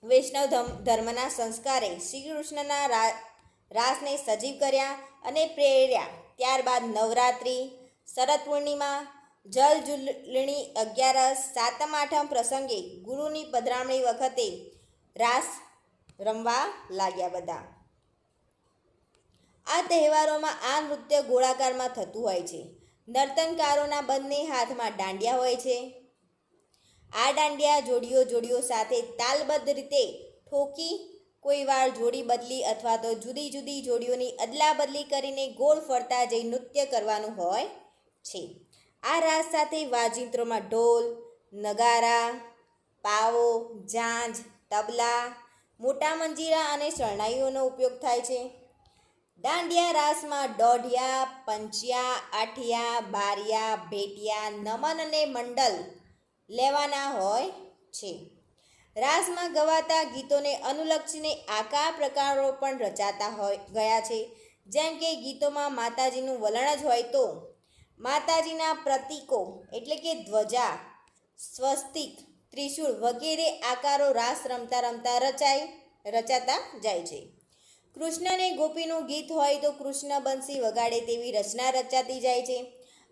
વૈષ્ણવ ધર્મના સંસ્કારે શ્રી કૃષ્ણના રાસને સજીવ કર્યા અને પ્રેર્યા. ત્યારબાદ નવરાત્રિ, શરદ પૂર્ણિમા, જળઝૂંઝણી 11, 7મ 8મ પ્રસંગે ગુરુની પધરામણી વખતે રાસ રમવા લાગ્યા બધા. આ તહેવારોમાં આ નૃત્ય ગોળાકારમાં થતું હોય છે. નર્તનકારોના બંને હાથમાં દાંડિયા હોય છે. આ દાંડિયા જોડીઓ સાથે તાલબદ્ધ રીતે ઠોકી કોઈ વાર જોડી બદલી અથવા તો જુદી જુદી જોડીઓની અદલા બદલી કરીને ગોળ ફરતા જઈ નૃત્ય કરવાનું હોય છે. આ રાસ સાથે વાજિંત્રોમાં ઢોલ, નગારા, પાવો, ઝાંઝ, તબલા, મોટા મંજીરા અને શરણાઈઓનો ઉપયોગ થાય છે. દાંડિયા રાસમાં દોઢિયા, પંચિયા, આઠિયા, બારિયા, ભેટિયા, નમન અને મંડલ લેવાના હોય છે. રાસમાં ગવાતા ગીતોને અનુલક્ષીને આકાર પ્રકારો પણ રચાતા ગયા છે. જેમ કે ગીતોમાં માતાજીનું વલણ જ હોય તો માતાજીના પ્રતીકો એટલે કે ધ્વજા, સ્વસ્તિક, ત્રિશૂળ વગેરે આકારો રાસ રમતા રમતા રચાતા જાય છે. કૃષ્ણને ગોપીનું ગીત હોય તો કૃષ્ણ બંસી વગાડે તેવી રચના રચાતી જાય છે.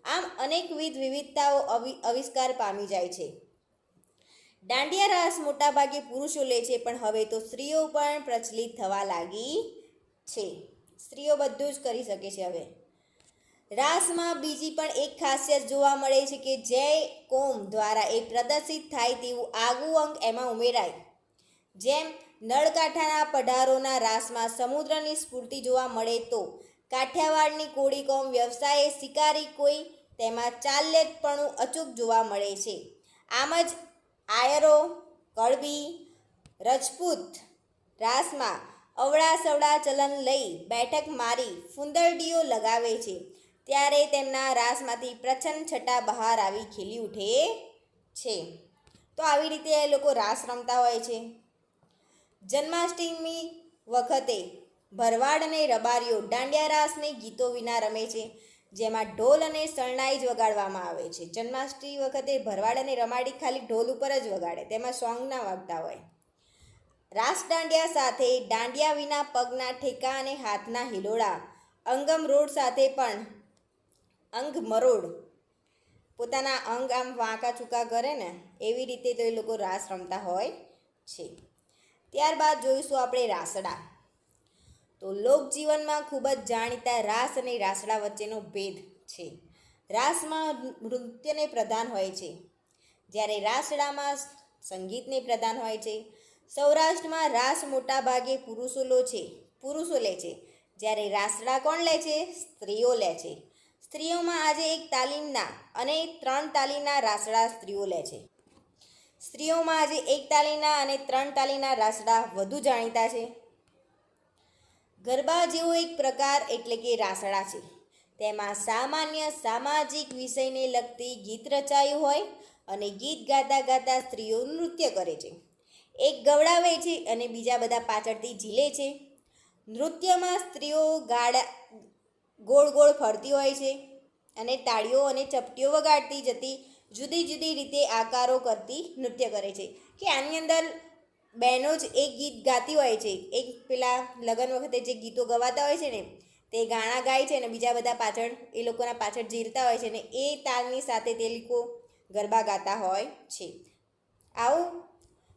આમ અનેકવિધ વિવિધતાઓ આવિષ્કાર પામી જાય છે. દાંડિયા રાસ મોટાભાગે પુરુષો લે છે, પણ હવે તો સ્ત્રીઓ પણ પ્રચલિત થવા લાગી છે. સ્ત્રીઓ બધું જ કરી શકે છે હવે. રાસમાં બીજી પણ એક ખાસિયત જોવા મળે છે કે જે કોમ દ્વારા એ પ્રદર્શિત થાય તેવું આગવું અંગ એમાં ઉમેરાય. જેમ નળકાંઠાના પઢારોના રાસમાં સમુદ્રની સ્ફૂર્તિ જોવા મળે તો કાઠિયાવાડની કોળી કોમ વ્યવસાયે શિકારી કોઈ તેમાં ચાલ્યતપણું અચૂક જોવા મળે છે. આમ જ આયરો, કળબી, રજપૂત રાસમાં અવળા સવળા ચલન લઈ બેઠક મારી ફૂંદરડીઓ લગાવે છે, ત્યારે તેમના રાસમાંથી પ્રચંડ છટા બહાર આવી ખીલી ઉઠે છે. તો આવી રીતે એ લોકો રાસ રમતા હોય છે. જન્માષ્ટમી વખતે ભરવાડ અને રબારીઓ દાંડિયા રાસને ગીતો વિના રમે છે, જેમાં ઢોલ અને શરણાઈ જ વગાડવામાં આવે છે. જન્માષ્ટમી વખતે ભરવાડ અને રમાડી ખાલી ઢોલ ઉપર જ વગાડે, તેમાં સોંગ ના વાગતા હોય. રાસ દાંડિયા સાથે દાંડિયા વિના પગના ઠેકા અને હાથના હિલોળા, અંગમ રોડ સાથે પણ અંગ મરોડ, પોતાના અંગ આમ વાંકા ચૂકા કરે ને એવી રીતે તો એ લોકો રાસ રમતા હોય છે. ત્યારબાદ જોઈશું આપણે રાસડા. તો લોકજીવનમાં ખૂબ જ જાણીતા રાસ અને રાસડા વચ્ચેનો ભેદ છે. રાસમાં નૃત્યને પ્રધાન હોય છે, જ્યારે રાસડામાં સંગીતને પ્રધાન હોય છે. સૌરાષ્ટ્રમાં રાસ મોટાભાગે પુરુષો લે છે, જ્યારે રાસડા કોણ લે છે? સ્ત્રીઓ લે છે. સ્ત્રીઓમાં આજે 1 તાલીમના અને 3 તાલીના રાસડા સ્ત્રીઓ લે છે. સ્ત્રીઓમાં આજે 1 તાલીના અને 3 તાલીના રાસડા વધુ જાણીતા છે. ગરબા જેવો એક પ્રકાર એટલે કે રાસડા છે. તેમાં સામાન્ય સામાજિક વિષયને લગતી ગીત રચાયું હોય અને ગીત ગાતા ગાતા સ્ત્રીઓ નૃત્ય કરે છે. એક ગવડાવે છે અને બીજા બધા પાછળથી ઝીલે છે. નૃત્યમાં સ્ત્રીઓ ગોળ ગોળ ફરતી હોય છે અને તાળીઓ અને ચપટીઓ વગાડતી જતી જુદી જુદી રીતે આકારો કરતી નૃત્ય કરે છે. કે આની અંદર બહેનો જ એક ગીત ગાતી હોય છે, એક પેલા લગ્ન વખતે જે ગીતો ગવાતા હોય છે ને તે ગાણા ગાય છે અને બીજા બધા પાછળ એ લોકોના પાછળ ઝીલતા હોય છે ને એ તાલની સાથે તે લોકો ગરબા ગાતા હોય છે. આવું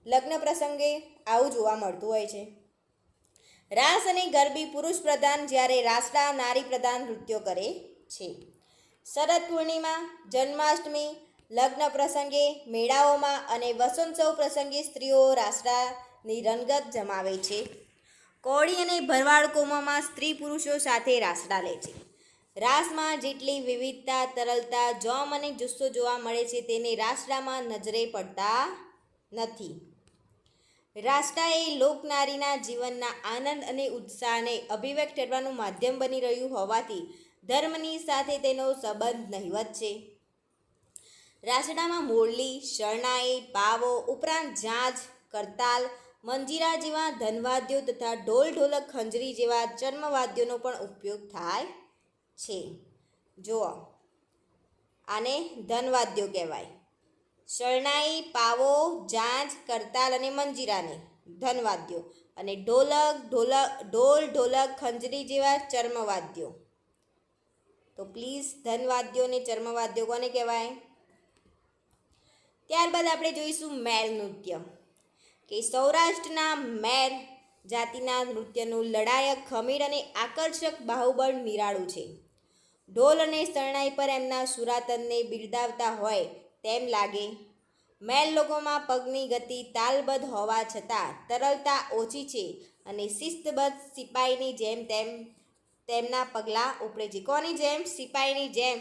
લગ્ન પ્રસંગે આવું જોવા મળતું હોય છે. રાસ અને ગરબી પુરુષ પ્રધાન, જ્યારે રાસડા નારી પ્રધાન નૃત્યો કરે છે. શરદ પૂર્ણિમા, જન્માષ્ટમી, લગ્ન પ્રસંગે, મેળાઓમાં અને વસંતોત્સવ પ્રસંગે સ્ત્રીઓ રાસડાની રંગત જમાવે છે. કોળી અને ભરવાડ કોમોમાં સ્ત્રી પુરુષો સાથે રાસડા લે છે. રાસમાં જેટલી વિવિધતા, તરલતા, જોમ અને જુસ્સો જોવા મળે છે તેને રાસડામાં નજરે પડતા નથી. રાસડા એ લોકનારીના જીવનના આનંદ અને ઉત્સાહને અભિવ્યક્ત કરવાનું માધ્યમ બની રહ્યું હોવાથી ધર્મની સાથે તેનો સંબંધ નહિવત છે. રાસડામાં મોરલી, શરણાઈ, પાવો ઉપરાંત ઝાંઝ, કરતાલ, મંજીરા જેવા ધનવાદ્યો તથા ઢોલ, ઢોલક, ખંજરી જેવા ચર્મવાદ્યોનો પણ ઉપયોગ થાય છે. જુઓ, આને ધનવાદ્યો કહેવાય. શરણાઈ, પાવો, ઝાંઝ, કરતાલ અને મંજીરાને ધનવાદ્યો અને ઢોલ, ઢોલક, ખંજરી જેવા ચર્મવાદ્યો. તો પ્લીઝ ધનવાદ્યો અને ચર્મવાદ્યો કોને કહેવાય? ત્યારબાદ આપણે જોઈશું મેર નૃત્ય, કે સૌરાષ્ટ્રના મેર જાતિના નૃત્યનું લડાયક, ખમીર અને આકર્ષક બાહુબળ નિરાળું છે. ઢોલ અને શરણાઈ પર એમના સુરાતનને બિરદાવતા હોય તેમ લાગે. મેર લોકોમાં પગની ગતિ તાલબદ્ધ હોવા છતાં તરલતા ઓછી છે અને શિસ્તબદ્ધ સિપાહીની જેમ તેમના પગલાં ઉપડે છે. કોની જેમ? સિપાહીની જેમ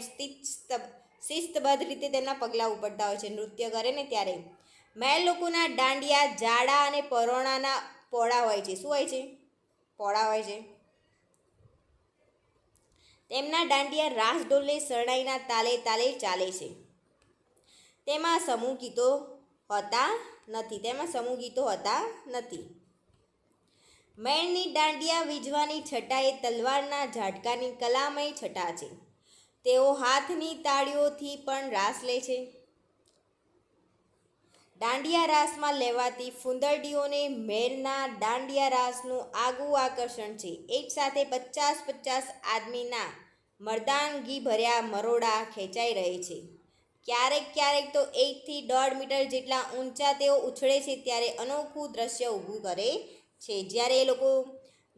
શિસ્તબદ્ધ રીતે તેમના પગલાં ઉપડતા હોય છે નૃત્ય કરે ને ત્યારે. મેર લોકોના દાંડિયા જાડા અને પહોળા હોય છે. શું હોય છે? પહોળા હોય છે. તેમના દાંડિયા રાસ ઢોલે શરણાઈના તાલે તાલે ચાલે છે. તેમાં સમૂહ ગીતો હોતા નથી. મેરની દાંડિયા વીજવાની છટા એ તલવારના ઝાટકાની કલામય છટા છે. તેઓ હાથની તાળીઓથી પણ રાસ લે છે. દાંડિયા રાસમાં લેવાતી ફૂંદરડીઓને મેરના દાંડિયા રાસનું આગવું આકર્ષણ છે. એક સાથે 50-50 આદમીના મર્દાનગી ભર્યા મરોડા ખેંચાઈ રહે છે. ક્યારેક ક્યારેક તો 1 થી 1.5 મીટર જેટલા ઊંચા તેઓ ઉછળે છે. ત્યારે અનોખું દ્રશ્ય ઊભું કરે છે. જ્યારે એ લોકો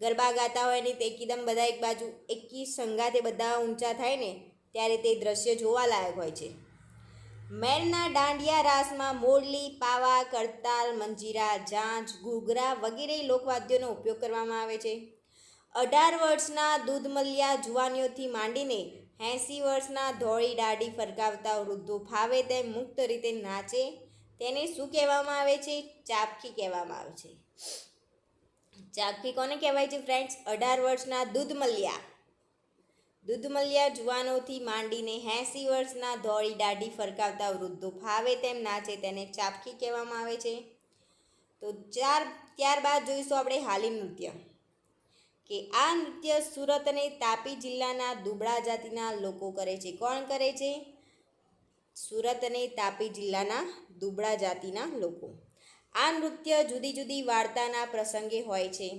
ગરબા ગાતા હોય ને તે એકદમ બધા એક બાજુ એકી સંગાતે બધા ઊંચા થાય ને ત્યારે તે દ્રશ્ય જોવાલાયક હોય છે. મેરના દાંડિયા રાસમાં મોરલી, પાવા, કરતાલ, મંજીરા, ઝાંઝ, ઘૂઘરા વગેરે લોકવાદ્યોનો ઉપયોગ કરવામાં આવે છે. 18 વર્ષના દૂધમલિયા જુવાનીઓથી માંડીને 80 વર્ષના ધોળી દાઢી ફરકાવતા વૃદ્ધો ફાવે તેમ મુક્ત રીતે નાચે તેને શું કહેવામાં આવે છે? ચાપખી કહેવામાં આવે છે. ચાપખી કોને કહેવાય છે ફ્રેન્ડ્સ? 18 વર્ષના દૂધમલિયા જુવાનોથી માંડીને 80 વર્ષના ધોળી દાઢી ફરકાવતા વૃદ્ધો ફાવે તેમ નાચે તેને ચાપખી કહેવામાં આવે છે. તો ત્યારબાદ જોઈશું આપણે હાલી નૃત્ય, કે આ નૃત્ય સુરત અને તાપી જિલ્લાના દુબળા જાતિના લોકો કરે છે. કોણ કરે છે? સુરત અને તાપી જિલ્લાના દુબળા જાતિના લોકો. આ નૃત્ય જુદી જુદી વાર્તાના પ્રસંગે હોય છે.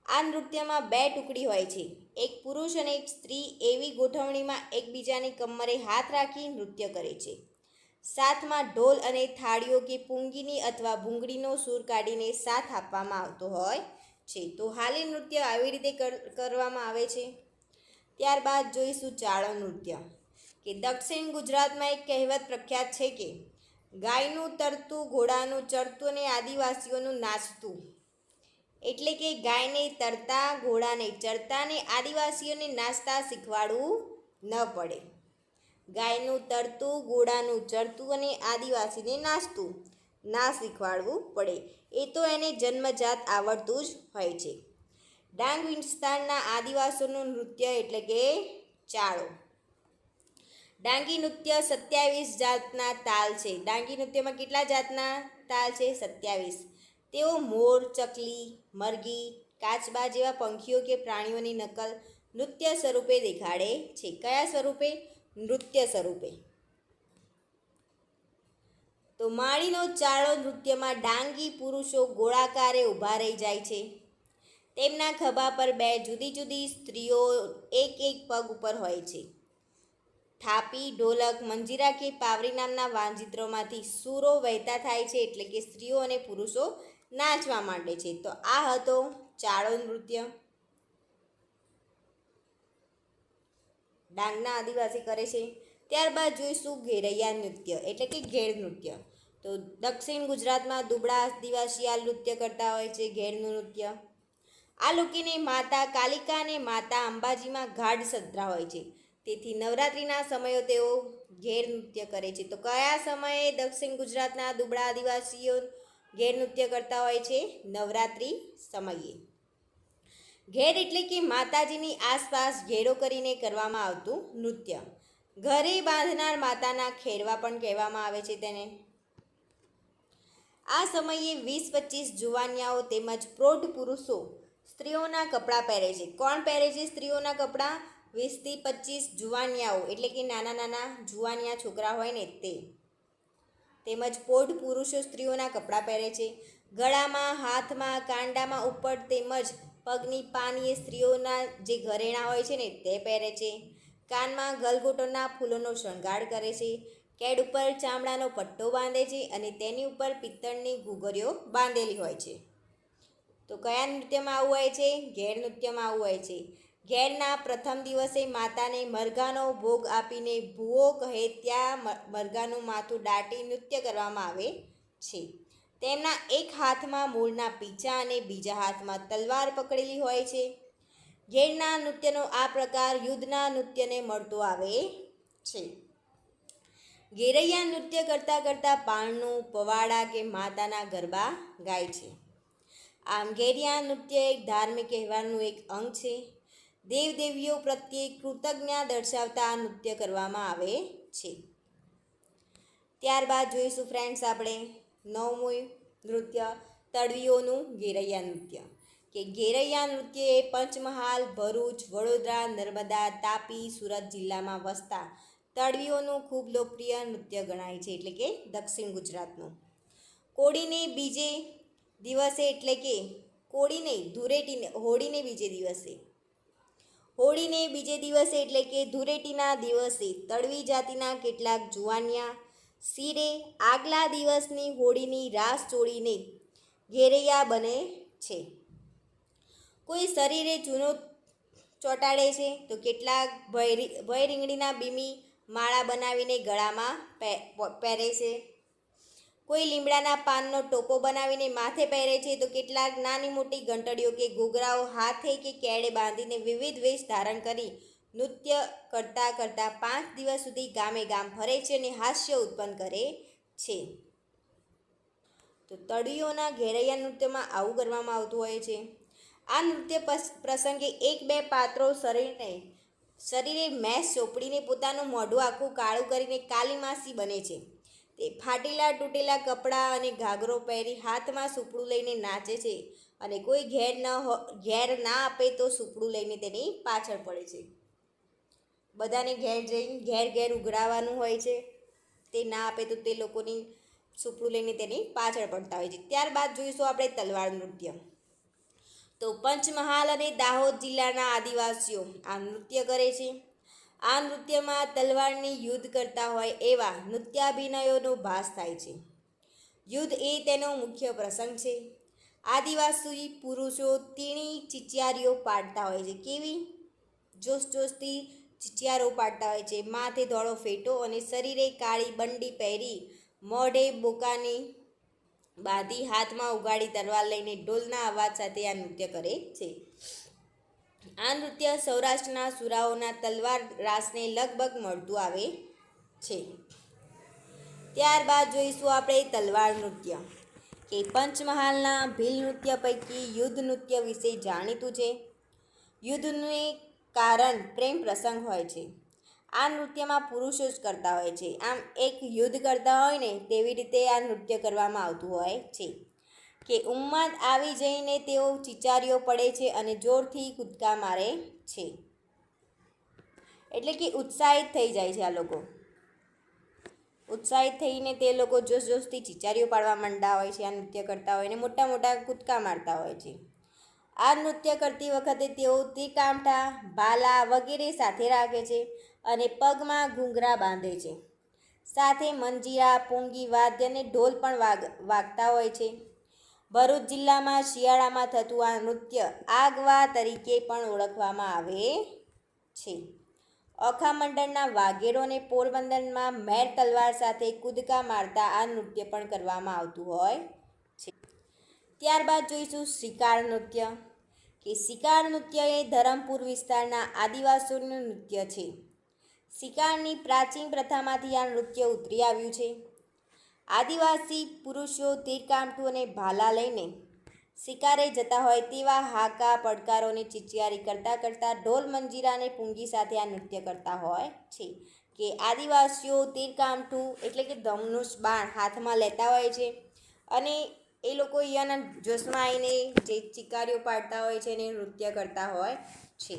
આ નૃત્યમાં 2 ટુકડી હોય છે. એક પુરુષ અને એક સ્ત્રી એવી ગોઠવણીમાં એકબીજાની કમરે હાથ રાખી નૃત્ય કરે છે. સાથમાં ઢોલ અને થાળીઓ કે પૂંગીની અથવા ભૂંગળીનો સૂર કાઢીને સાથ આપવામાં આવતો હોય છે. તો હાલી નૃત્ય આવી રીતે કરવામાં આવે છે. ત્યારબાદ જોઈશું ચાળો નૃત્ય, કે દક્ષિણ ગુજરાતમાં એક કહેવત પ્રખ્યાત છે કે ગાયનું તરતું, ઘોડાનું ચરતું અને આદિવાસીઓનું નાચતું. એટલે કે ગાયને તરતા, ઘોડાને ચરતા ને આદિવાસીઓને નાચતા શીખવાડવું ન પડે. ગાયનું તરતું, ઘોડાનું ચરતું અને આદિવાસીને નાચતું ના શીખવાડવું પડે. એ તો એને જન્મજાત આવડતું જ હોય છે. ડાંગ વિસ્તારના આદિવાસીઓનું નૃત્ય એટલે કે ચાળો. ડાંગી નૃત્ય 27 જાતના તાલ છે. ડાંગી નૃત્યમાં કેટલા જાતના તાલ છે? 27. તેઓ મોર, ચકલી, મરઘી, કાચબા જેવા પંખીઓ કે પ્રાણીઓની નકલ નૃત્ય સ્વરૂપે દેખાડે છે. કયા સ્વરૂપે? નૃત્ય સ્વરૂપે. તો માળીનો ચાળો નૃત્યમાં ડાંગી પુરુષો ગોળાકારે ઊભા રહી જાય છે. તેમના ખભા પર 2 જુદી જુદી સ્ત્રીઓ એક પગ ઉપર હોય છે. થાપી, ઢોલક, મંજીરા કે પાવરી નામના વાંજિત્રોમાંથી સૂરો વહેતા થાય છે. એટલે કે સ્ત્રીઓ અને પુરુષો નાચવા માંડે છે. તો આ હતો ચાળો નૃત્ય. ડાંગના આદિવાસી કરે છે. ત્યારબાદ જોઈશું ઘેરૈયા નૃત્ય એટલે કે ઘેર નૃત્ય. તો દક્ષિણ ગુજરાતમાં દુબળા આદિવાસી આ નૃત્ય કરતા હોય છે, ઘેરનું નૃત્ય. આ લોકોને માતા કાલિકા અને માતા અંબાજીમાં ગાઢ શ્રદ્ધા હોય છે. તેથી નવરાત્રિના સમયો તેઓ ઘેર નૃત્ય કરે છે. તો કયા સમયે દક્ષિણ ગુજરાતના દુબળા આદિવાસીઓ ઘેર નૃત્ય કરતા હોય છે? નવરાત્રિ સમયે. ઘેર એટલે કે માતાજીની આસપાસ ઘેરો કરીને કરવામાં આવતું નૃત્ય. ઘરે બાંધનાર માતાના ખેરવા પણ કહેવામાં આવે છે તેને. આ સમયે 20-25 જુવાનિયાઓ તેમજ પ્રૌઢ પુરુષો સ્ત્રીઓના કપડાં પહેરે છે. કોણ પહેરે છે સ્ત્રીઓના કપડાં? 20 થી 25 જુવાનિયાઓ એટલે કે નાના નાના જુવાનિયા છોકરા હોય ને તે. તેમજ પ્રૌઢ પુરુષો સ્ત્રીઓના કપડાં પહેરે છે. ગળામાં, હાથમાં, કાંડામાં ઉપર તેમજ પગની પાનીએ સ્ત્રીઓના જે ઘરેણાં હોય છે ને તે પહેરે છે. કાનમાં ગલગોટોના ફૂલોનો શણગાર કરે છે. કેડ ઉપર ચામડાનો પટ્ટો બાંધે છે અને તેની ઉપર પિત્તળની ઘૂઘરીઓ બાંધેલી હોય છે. તો કયા નૃત્યમાં આવું હોય છે? ઘેર નૃત્યમાં આવું હોય છે. ઘેરના પ્રથમ દિવસે માતાને મરઘાનો ભોગ આપીને ભૂવો કહે ત્યાં મરઘાનું માથું દાટી નૃત્ય કરવામાં આવે છે. તેમના એક હાથમાં મૂળના પીંછા અને બીજા હાથમાં તલવાર પકડેલી હોય છે. ઘેરના નૃત્યનો આ પ્રકાર યુદ્ધના નૃત્યને મળતો આવે છે. ઘેરૈયા નૃત્ય કરતાં કરતાં પારણું, પવાડા કે માતાના ગરબા ગાય છે. આમ ઘેરિયા નૃત્ય એક ધાર્મિક તહેવારનું એક અંગ છે. દેવદેવીઓ પ્રત્યે કૃતજ્ઞતા દર્શાવતા આ નૃત્ય કરવામાં આવે છે. ત્યારબાદ જોઈશું ફ્રેન્ડ્સ આપણે 9મું નૃત્ય તળવીઓનું ઘેરૈયા નૃત્ય, કે ઘેરૈયા નૃત્ય એ પંચમહાલ, ભરૂચ, વડોદરા, નર્મદા, તાપી, સુરત જિલ્લામાં વસતા તળવીઓનું ખૂબ લોકપ્રિય નૃત્ય ગણાય છે, એટલે કે દક્ષિણ ગુજરાતનું. કોળીને બીજે દિવસે એટલે કે કોળીને ધૂળેટીને હોળીને બીજે દિવસે હોળીને બીજે દિવસે એટલે કે ધૂળેટીના દિવસે તળવી જાતિના કેટલાક જુવાનિયા શિરે આગલા દિવસની હોળીની રાસ ચોળીને ઘેરૈયા બને છે. કોઈ શરીરે ચૂનો ચોંટાડે છે તો કેટલાક ભય રીંગણીના બીમી માળા બનાવીને ગળામાં પહેરે છે. કોઈ લીમડાના પાનનો ટોપો બનાવીને માથે પહેરે છે તો કેટલાક નાની મોટી ઘંટડીઓ કે ઘૂઘરાઓ હાથે કે કેળે બાંધીને વિવિધ વેશ ધારણ કરી નૃત્ય કરતાં 5 દિવસ સુધી ગામે ગામ ફરે છે અને હાસ્ય ઉત્પન્ન કરે છે. તો તળવીઓના ઘેરૈયા નૃત્યમાં આવું કરવામાં આવતું હોય છે. આ નૃત્ય પ્રસંગે 1-2 પાત્રો શરીરે મેસ ચોપડીને પોતાનું મોઢું આખું કાળું કરીને કાલી માસી બને છે. તે ફાટેલા તૂટેલા કપડાં અને ઘાઘરો પહેરી હાથમાં સૂપડું લઈને નાચે છે અને કોઈ ઘેર ના આપે તો સૂપડું લઈને તેની પાછળ પડે છે. બધાને ઘેર જઈને ઘેર ઉઘરાવાનું હોય છે. તે ના આપે તો તે લોકોની સૂપડું લઈને તેની પાછળ પડતા હોય છે. ત્યારબાદ જોઈશું આપણે તલવાર નૃત્ય. તો પંચમહાલ અને દાહોદ જિલ્લાના આદિવાસીઓ આ નૃત્ય કરે છે. આ નૃત્યમાં તલવારની યુદ્ધ કરતા હોય એવા નૃત્યાભિનયોનો ભાસ થાય છે. યુદ્ધ એ તેનો મુખ્ય પ્રસંગ છે. આદિવાસી પુરુષો તીણી ચિચિયારીઓ પાડતા હોય છે. કેવી જોશથી ચિચિયારો પાડતા હોય છે. માથે ધોળો ફેટો અને શરીરે કાળી બંડી પહેરી મોઢે બોકાની બાંધી હાથમાં ઉગાડી તલવાર લઈને ઢોલના અવાજ સાથે આ નૃત્ય કરે છે. આ નૃત્ય સૌરાષ્ટ્રના સુરાઓના તલવાર રાસને લગભગ મળતું આવે છે. ત્યારબાદ જોઈશું આપણે તલવાર નૃત્ય કે પંચમહાલના ભીલ નૃત્ય પૈકી યુદ્ધ નૃત્ય વિશે જાણીતું છે. યુદ્ધને કારણ પ્રેમ પ્રસંગ હોય છે. આ નૃત્યમાં પુરુષો જ કરતા હોય છે. આમ એક યુદ્ધ કરતા હોય ને તેવી રીતે આ નૃત્ય કરવામાં આવતું હોય છે કે ઉન્માદ આવી જઈને તેઓ ચિચારીઓ પડે છે અને જોરથી કૂદકા મારે છે. એટલે કે ઉત્સાહિત થઈ જાય છે. આ લોકો ઉત્સાહિત થઈને તે લોકો જોશથી ચિચારીઓ પાડવા માંડતા હોય છે. આ નૃત્ય કરતા હોય અને મોટા મોટા કૂદકા મારતા હોય છે. આ નૃત્ય કરતી વખતે તેઓ તીરકામઠા, ભાલા વગેરે સાથે રાખે છે અને પગમાં ઘૂંઘરા બાંધે છે. સાથે મંજીરા, પૂંગી વાદ્ય અને ઢોલ પણ વાગતા હોય છે. ભરૂચ જિલ્લામાં શિયાળામાં થતું આ નૃત્ય આગવા તરીકે પણ ઓળખવામાં આવે છે. ઓખા મંડળના વાઘેરો અને પોરબંદરમાં મેર તલવાર સાથે કૂદકા મારતા આ નૃત્ય પણ કરવામાં આવતું હોય છે. ત્યારબાદ જોઈશું શિકાર નૃત્ય કે શિકાર નૃત્ય એ ધરમપુર વિસ્તારના આદિવાસીઓનું નૃત્ય છે. શિકારની પ્રાચીન પ્રથામાંથી આ નૃત્ય ઉતરી આવ્યું છે. આદિવાસી પુરુષો તીરકામઠું અને ભાલા લઈને શિકારે જતા હોય તેવા હાકા પડકારોની ચિચિયારી કરતાં ઢોલ, મંજીરા અને પૂંગી સાથે આ નૃત્ય કરતા હોય છે. કે આદિવાસીઓ તીરકામઠું એટલે કે ધનુષ બાણ હાથમાં લેતા હોય છે અને એ લોકો અહીંયાના જોશમાં આવીને જે ચિકારીઓ પાડતા હોય છે અને નૃત્ય કરતા હોય છે.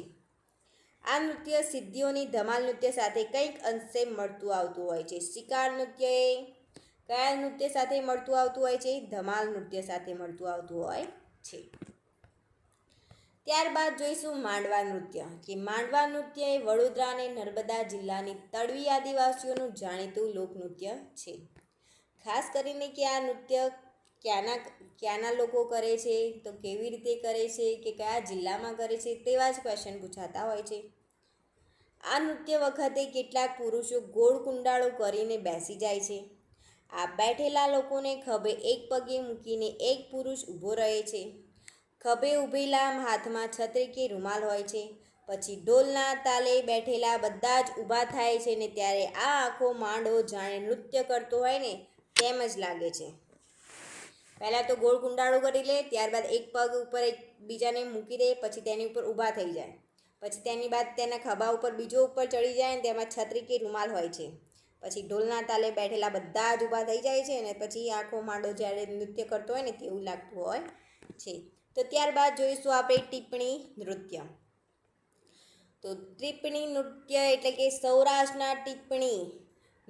આ નૃત્ય સિદ્ધિઓની ધમાલ નૃત્ય સાથે કંઈક અંશે મળતું આવતું હોય છે. શિકાર નૃત્ય એ કયા નૃત્ય સાથે મળતું આવતું હોય છે? ધમાલ નૃત્ય સાથે મળતું આવતું હોય છે. ત્યારબાદ જોઈશું માંડવા નૃત્ય કે માંડવા નૃત્ય એ વડોદરા અને નર્મદા જિલ્લાની તળવી આદિવાસીઓનું જાણીતું લોકનૃત્ય છે. ખાસ કરીને કે આ નૃત્ય ક્યાંના લોકો કરે છે, તો કેવી રીતે કરે છે, કે કયા જિલ્લામાં કરે છે, તેવા જ ક્વેશ્ચન પૂછાતા હોય છે. આ નૃત્ય વખતે કેટલાક પુરુષો ગોળ કુંડાળો કરીને બેસી જાય છે. આ બેઠેલા લોકોને ખભે એક પગે મૂકીને એક પુરુષ ઊભો રહે છે. ખભે ઊભેલા હાથમાં છત્રી કે રૂમાલ હોય છે. પછી ઢોલના તાલે બેઠેલા બધા જ ઊભા થાય છે ને ત્યારે આ આખો માંડો જાણે નૃત્ય કરતો હોય ને તેમ જ લાગે છે. પહેલાં તો ગોળ કુંડાળો કરી લે, ત્યારબાદ એક પગ ઉપર એક બીજાને મૂકી દે, પછી તેની ઉપર ઊભા થઈ જાય. પછી તેની બાદ તેના ખભા ઉપર બીજો ઉપર ચડી જાય ને તેમાં છત્રી કે રૂમાલ હોય છે. પછી ઢોલના તાલે બેઠેલા બધા જ ઊભા થઈ જાય છે અને પછી આખો માંડો જ્યારે નૃત્ય કરતો હોય ને તેવું લાગતું હોય છે. તો ત્યારબાદ જોઈશું આપણે ટીપ્પણી નૃત્ય. તો ટીપ્પણી નૃત્ય એટલે કે સૌરાષ્ટ્રના ટીપ્પણી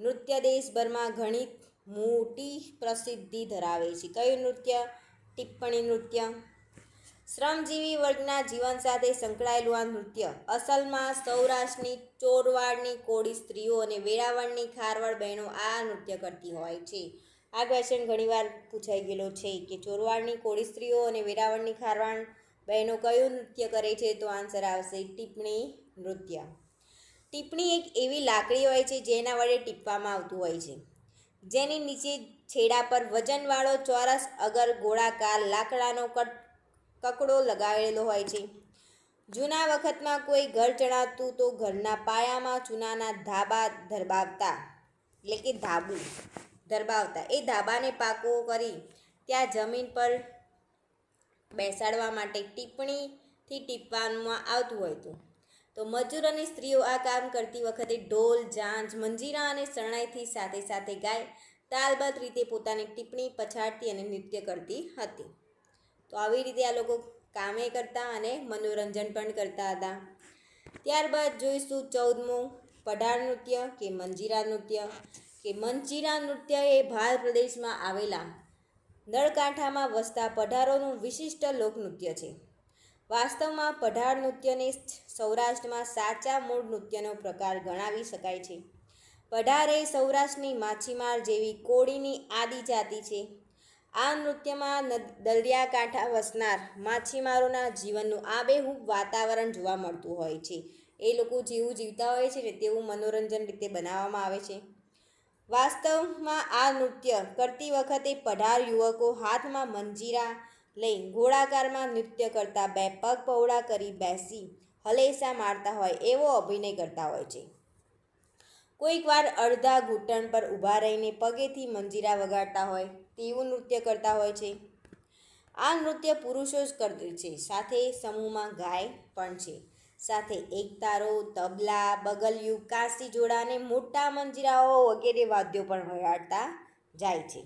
નૃત્ય દેશભરમાં ઘણી મોટી પ્રસિદ્ધિ ધરાવે છે. કયું નૃત્ય? ટીપ્પણી નૃત્ય. શ્રમજીવી વર્ગના જીવન સાથે સંકળાયેલું આ નૃત્ય અસલમાં સૌરાષ્ટ્રની ચોરવાડની કોળી સ્ત્રીઓ અને વેરાવળની ખારવળ બહેનો આ નૃત્ય કરતી હોય છે. આ ક્વેશ્ચન ઘણીવાર પૂછાઈ ગયેલો છે કે ચોરવાડની કોળી સ્ત્રીઓ અને વેરાવળની ખારવળ બહેનો કયું નૃત્ય કરે છે? તો આન્સર આવશે ટીપ્પણી નૃત્ય. ટીપ્પણી એક એવી લાકડી હોય છે જેના વડે ટીપવામાં આવતું હોય છે, જેની નીચે છેડા પર વજનવાળો ચોરસ અગર ગોળાકાર લાકડાનો કકડો લગાવેલો હોય છે. જૂના વખતમાં કોઈ ઘર ચણાતું તો ઘરના પાયામાં ચૂનાના ધાબા ધરબાવતા, એટલે કે ધાબુ ધરબાવતા. એ ધાબાને પાકો કરી ત્યાં જમીન પર બેસાડવા માટે ટીપ્પણીથી ટીપવામાં આવતું હતું. તો મજૂર અને સ્ત્રીઓ આ કામ કરતી વખતે ઢોલ, ઝાંઝ, મંજીરા અને શરણાઈથી સાથે સાથે ગાય તાલબદ્ધ રીતે પોતાની ટીપ્પણી પછાડતી અને નૃત્ય કરતી હતી. તો આવી રીતે આ લોકો કામે કરતા અને મનોરંજન પણ કરતા હતા. ત્યારબાદ જોઈશું 14મું પઢાર નૃત્ય કે મંજીરા નૃત્ય. કે મંજીરા નૃત્ય એ ભાલ પ્રદેશમાં આવેલા નળકાંઠામાં વસતા પઢારોનું વિશિષ્ટ લોકનૃત્ય છે. વાસ્તવમાં પઢાર નૃત્યને સૌરાષ્ટ્રમાં સાચા મૂળ નૃત્યનો પ્રકાર ગણાવી શકાય છે. પઢાર એ સૌરાષ્ટ્રની માછીમાર જેવી કોળીની આદિજાતિ છે. આ નૃત્યમાં દરિયાકાંઠા વસનાર માછીમારોના જીવનનું આબેહૂબ વાતાવરણ જોવા મળતું હોય છે. એ લોકો જેવું જીવતા હોય છે ને તેવું મનોરંજન રીતે બનાવવામાં આવે છે. વાસ્તવમાં આ નૃત્ય કરતી વખતે પઢાર યુવકો હાથમાં મંજીરા લઈ ગોળાકારમાં નૃત્ય કરતા બે પગ પહોળા કરી બેસી હલેસા મારતા હોય એવો અભિનય કરતા હોય છે. કોઈક વાર અડધા ઘૂંટણ પર ઊભા રહીને પગેથી મંજીરા વગાડતા હોય તેવું નૃત્ય કરતા હોય છે. આ નૃત્ય પુરુષો જ કરે છે, સાથે સમૂહમાં ગાય પણ છે. સાથે એકતારો, તબલા, બગલિયું, કાંસી જોડા અને મોટા મંજીરાઓ વગેરે વાદ્યો પણ વગાડતા જાય છે.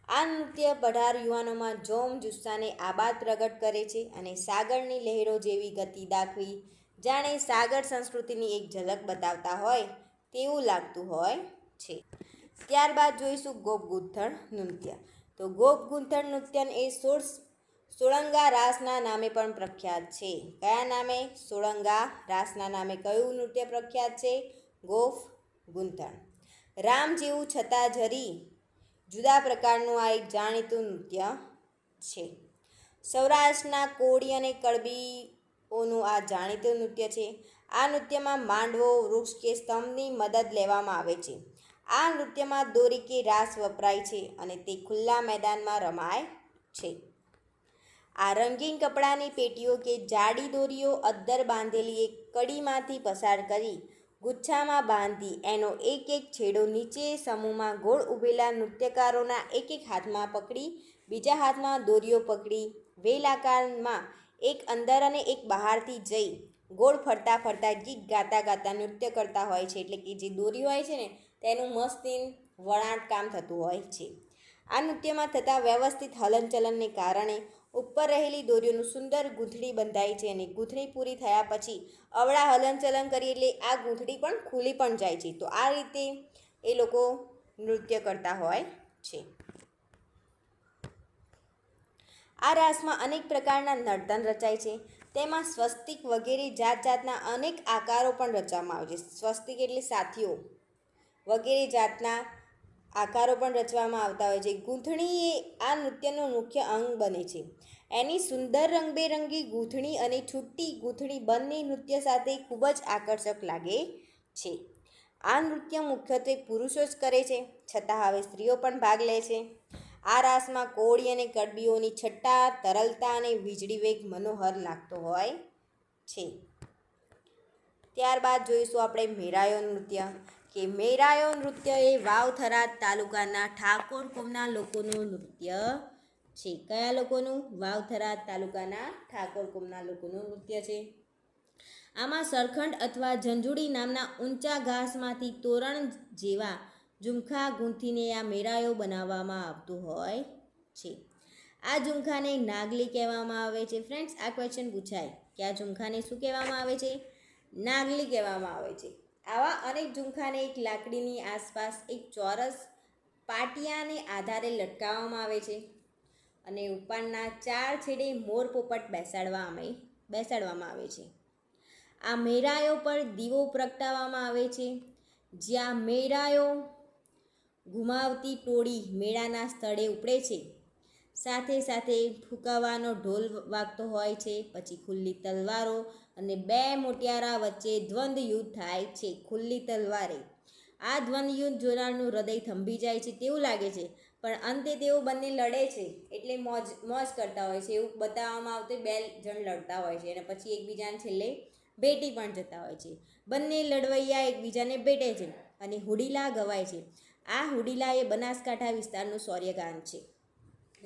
આ નૃત્ય પઢાર યુવાનોમાં જોમ જુસ્સાને આબાદ પ્રગટ કરે છે અને સાગરની લહેરો જેવી ગતિ દાખવી જાણે સાગર સંસ્કૃતિની એક ઝલક બતાવતા હોય તેવું લાગતું હોય છે. ત્યારબાદ જોઈશું ગોપગુંથણ નૃત્ય. તો ગોપગુંથણ નૃત્ય એ સોળંગા રાસના નામે પણ પ્રખ્યાત છે. કયા નામે? સોળંગા રાસના નામે કયું નૃત્ય પ્રખ્યાત છે? ગોપગુંથણ. રામ જેવું છતાં જરી જુદા પ્રકારનું આ એક જાણીતું નૃત્ય છે. સૌરાષ્ટ્રના કોળી અને કડબીઓનું આ જાણીતું નૃત્ય છે. આ નૃત્યમાં માંડવો, વૃક્ષ કે સ્તંભની મદદ લેવામાં આવે છે. આ નૃત્યમાં દોરી કે રાસ વપરાય છે અને તે ખુલ્લા મેદાનમાં રમાય છે. આ રંગીન કપડાની પેટીઓ કે જાડી દોરીઓ અદ્દર બાંધેલી એક કડીમાંથી પસાર કરી ગુચ્છામાં બાંધી એનો એક એક છેડો નીચે સમૂહમાં ગોળ ઊભેલા નૃત્યકારોના એક એક હાથમાં પકડી બીજા હાથમાં દોરીઓ પકડી વેલાકારમાં એક અંદર અને એક બહારથી જઈ ગોળ ફરતા ફરતા ગીત ગાતા ગાતા નૃત્ય કરતા હોય છે. એટલે કે જે દોરી હોય છે ને તેનું મસ્તીન વળાંટ કામ થતું હોય છે. આ નૃત્યમાં થતા વ્યવસ્થિત હલનચલનને કારણે ઉપર રહેલી દોરીઓનું સુંદર ગૂંથણી બંધાય છે અને ગૂંથણી પૂરી થયા પછી અવળા હલનચલન કરી એટલે આ ગૂંથણી પણ ખુલી પણ જાય છે. તો આ રીતે એ લોકો નૃત્ય કરતા હોય છે. આ રાસમાં અનેક પ્રકારના નર્તન રચાય છે. તેમાં સ્વસ્તિક વગેરે જાત જાતના અનેક આકારો પણ રચવામાં આવે છે. સ્વસ્તિક એટલે સાથીઓ વગેરે જાતના આકારો પણ રચવામાં આવતા હોય છે. ગૂંથણી એ આ નૃત્યનું મુખ્ય અંગ બને છે. એની સુંદર રંગબેરંગી ગૂંથણી અને છૂટી ગૂંથણી બંને નૃત્ય સાથે ખૂબ જ આકર્ષક લાગે છે. આ નૃત્ય મુખ્યત્વે પુરુષો જ કરે છે, છતાં હવે સ્ત્રીઓ પણ ભાગ લે છે. આ રાસમાં કોળી અને કડબીઓની છટ્ટા, તરલતા અને વીજળી વેગ મનોહર લાગતો હોય છે. ત્યારબાદ જોઈશું આપણે મેરાયો નૃત્ય. કે મેરાયો નૃત્ય એ વાવ-થરાદ તાલુકાના ઠાકોર કોમના લોકોનું નૃત્ય છે. કયા લોકોનું? વાવ-થરાદ તાલુકાના ઠાકોર કોમના લોકોનું નૃત્ય છે. આમાં સરખંડ અથવા ઝંઝુડી નામના ઊંચા ઘાસમાંથી તોરણ જેવા ઝુમખા ગૂંથીને આ મેરાયો બનાવવામાં આવતું હોય છે. આ ઝુમખાને નાગલી કહેવામાં આવે છે. ફ્રેન્ડ્સ, આ ક્વેશ્ચન પૂછાય કે આ ઝુમખાને શું કહેવામાં આવે છે? નાગલી કહેવામાં આવે છે. આવા અનેક ઝુમખાને એક લાકડીની આસપાસ એક ચોરસ પાટિયાને આધારે લટકાવવામાં આવે છે અને ઉપરના 4 છેડે મોર પોપટ બેસાડવામાં આવે છે. આ મેરાયો પર દીવો પ્રગટાવવામાં આવે છે. જ્યાં મેરાયો ઘુમાવતી ટોળી મેળાના સ્થળે ઉપડે છે. સાથે સાથે ફૂંકાવાનો ઢોલ વાગતો હોય છે. પછી ખુલ્લી તલવારો અને 2 મોટિયારા વચ્ચે દ્વંદ્વ યુદ્ધ થાય છે. ખુલ્લી તલવારે આ દ્વંદ્વ યુદ્ધ જોનારનું હૃદય થંભી જાય છે તેવું લાગે છે, પણ અંતે તેઓ બંને લડે છે એટલે મોજ કરતા હોય છે એવું બતાવવામાં આવતું. 2 જણ લડતા હોય છે અને પછી એકબીજાને છેલ્લે ભેટી પણ જતા હોય છે. બંને લડવૈયા એકબીજાને ભેટે છે અને હુડીલા ગવાય છે. આ હુડીલા એ બનાસકાંઠા વિસ્તારનું શૌર્યગાન છે.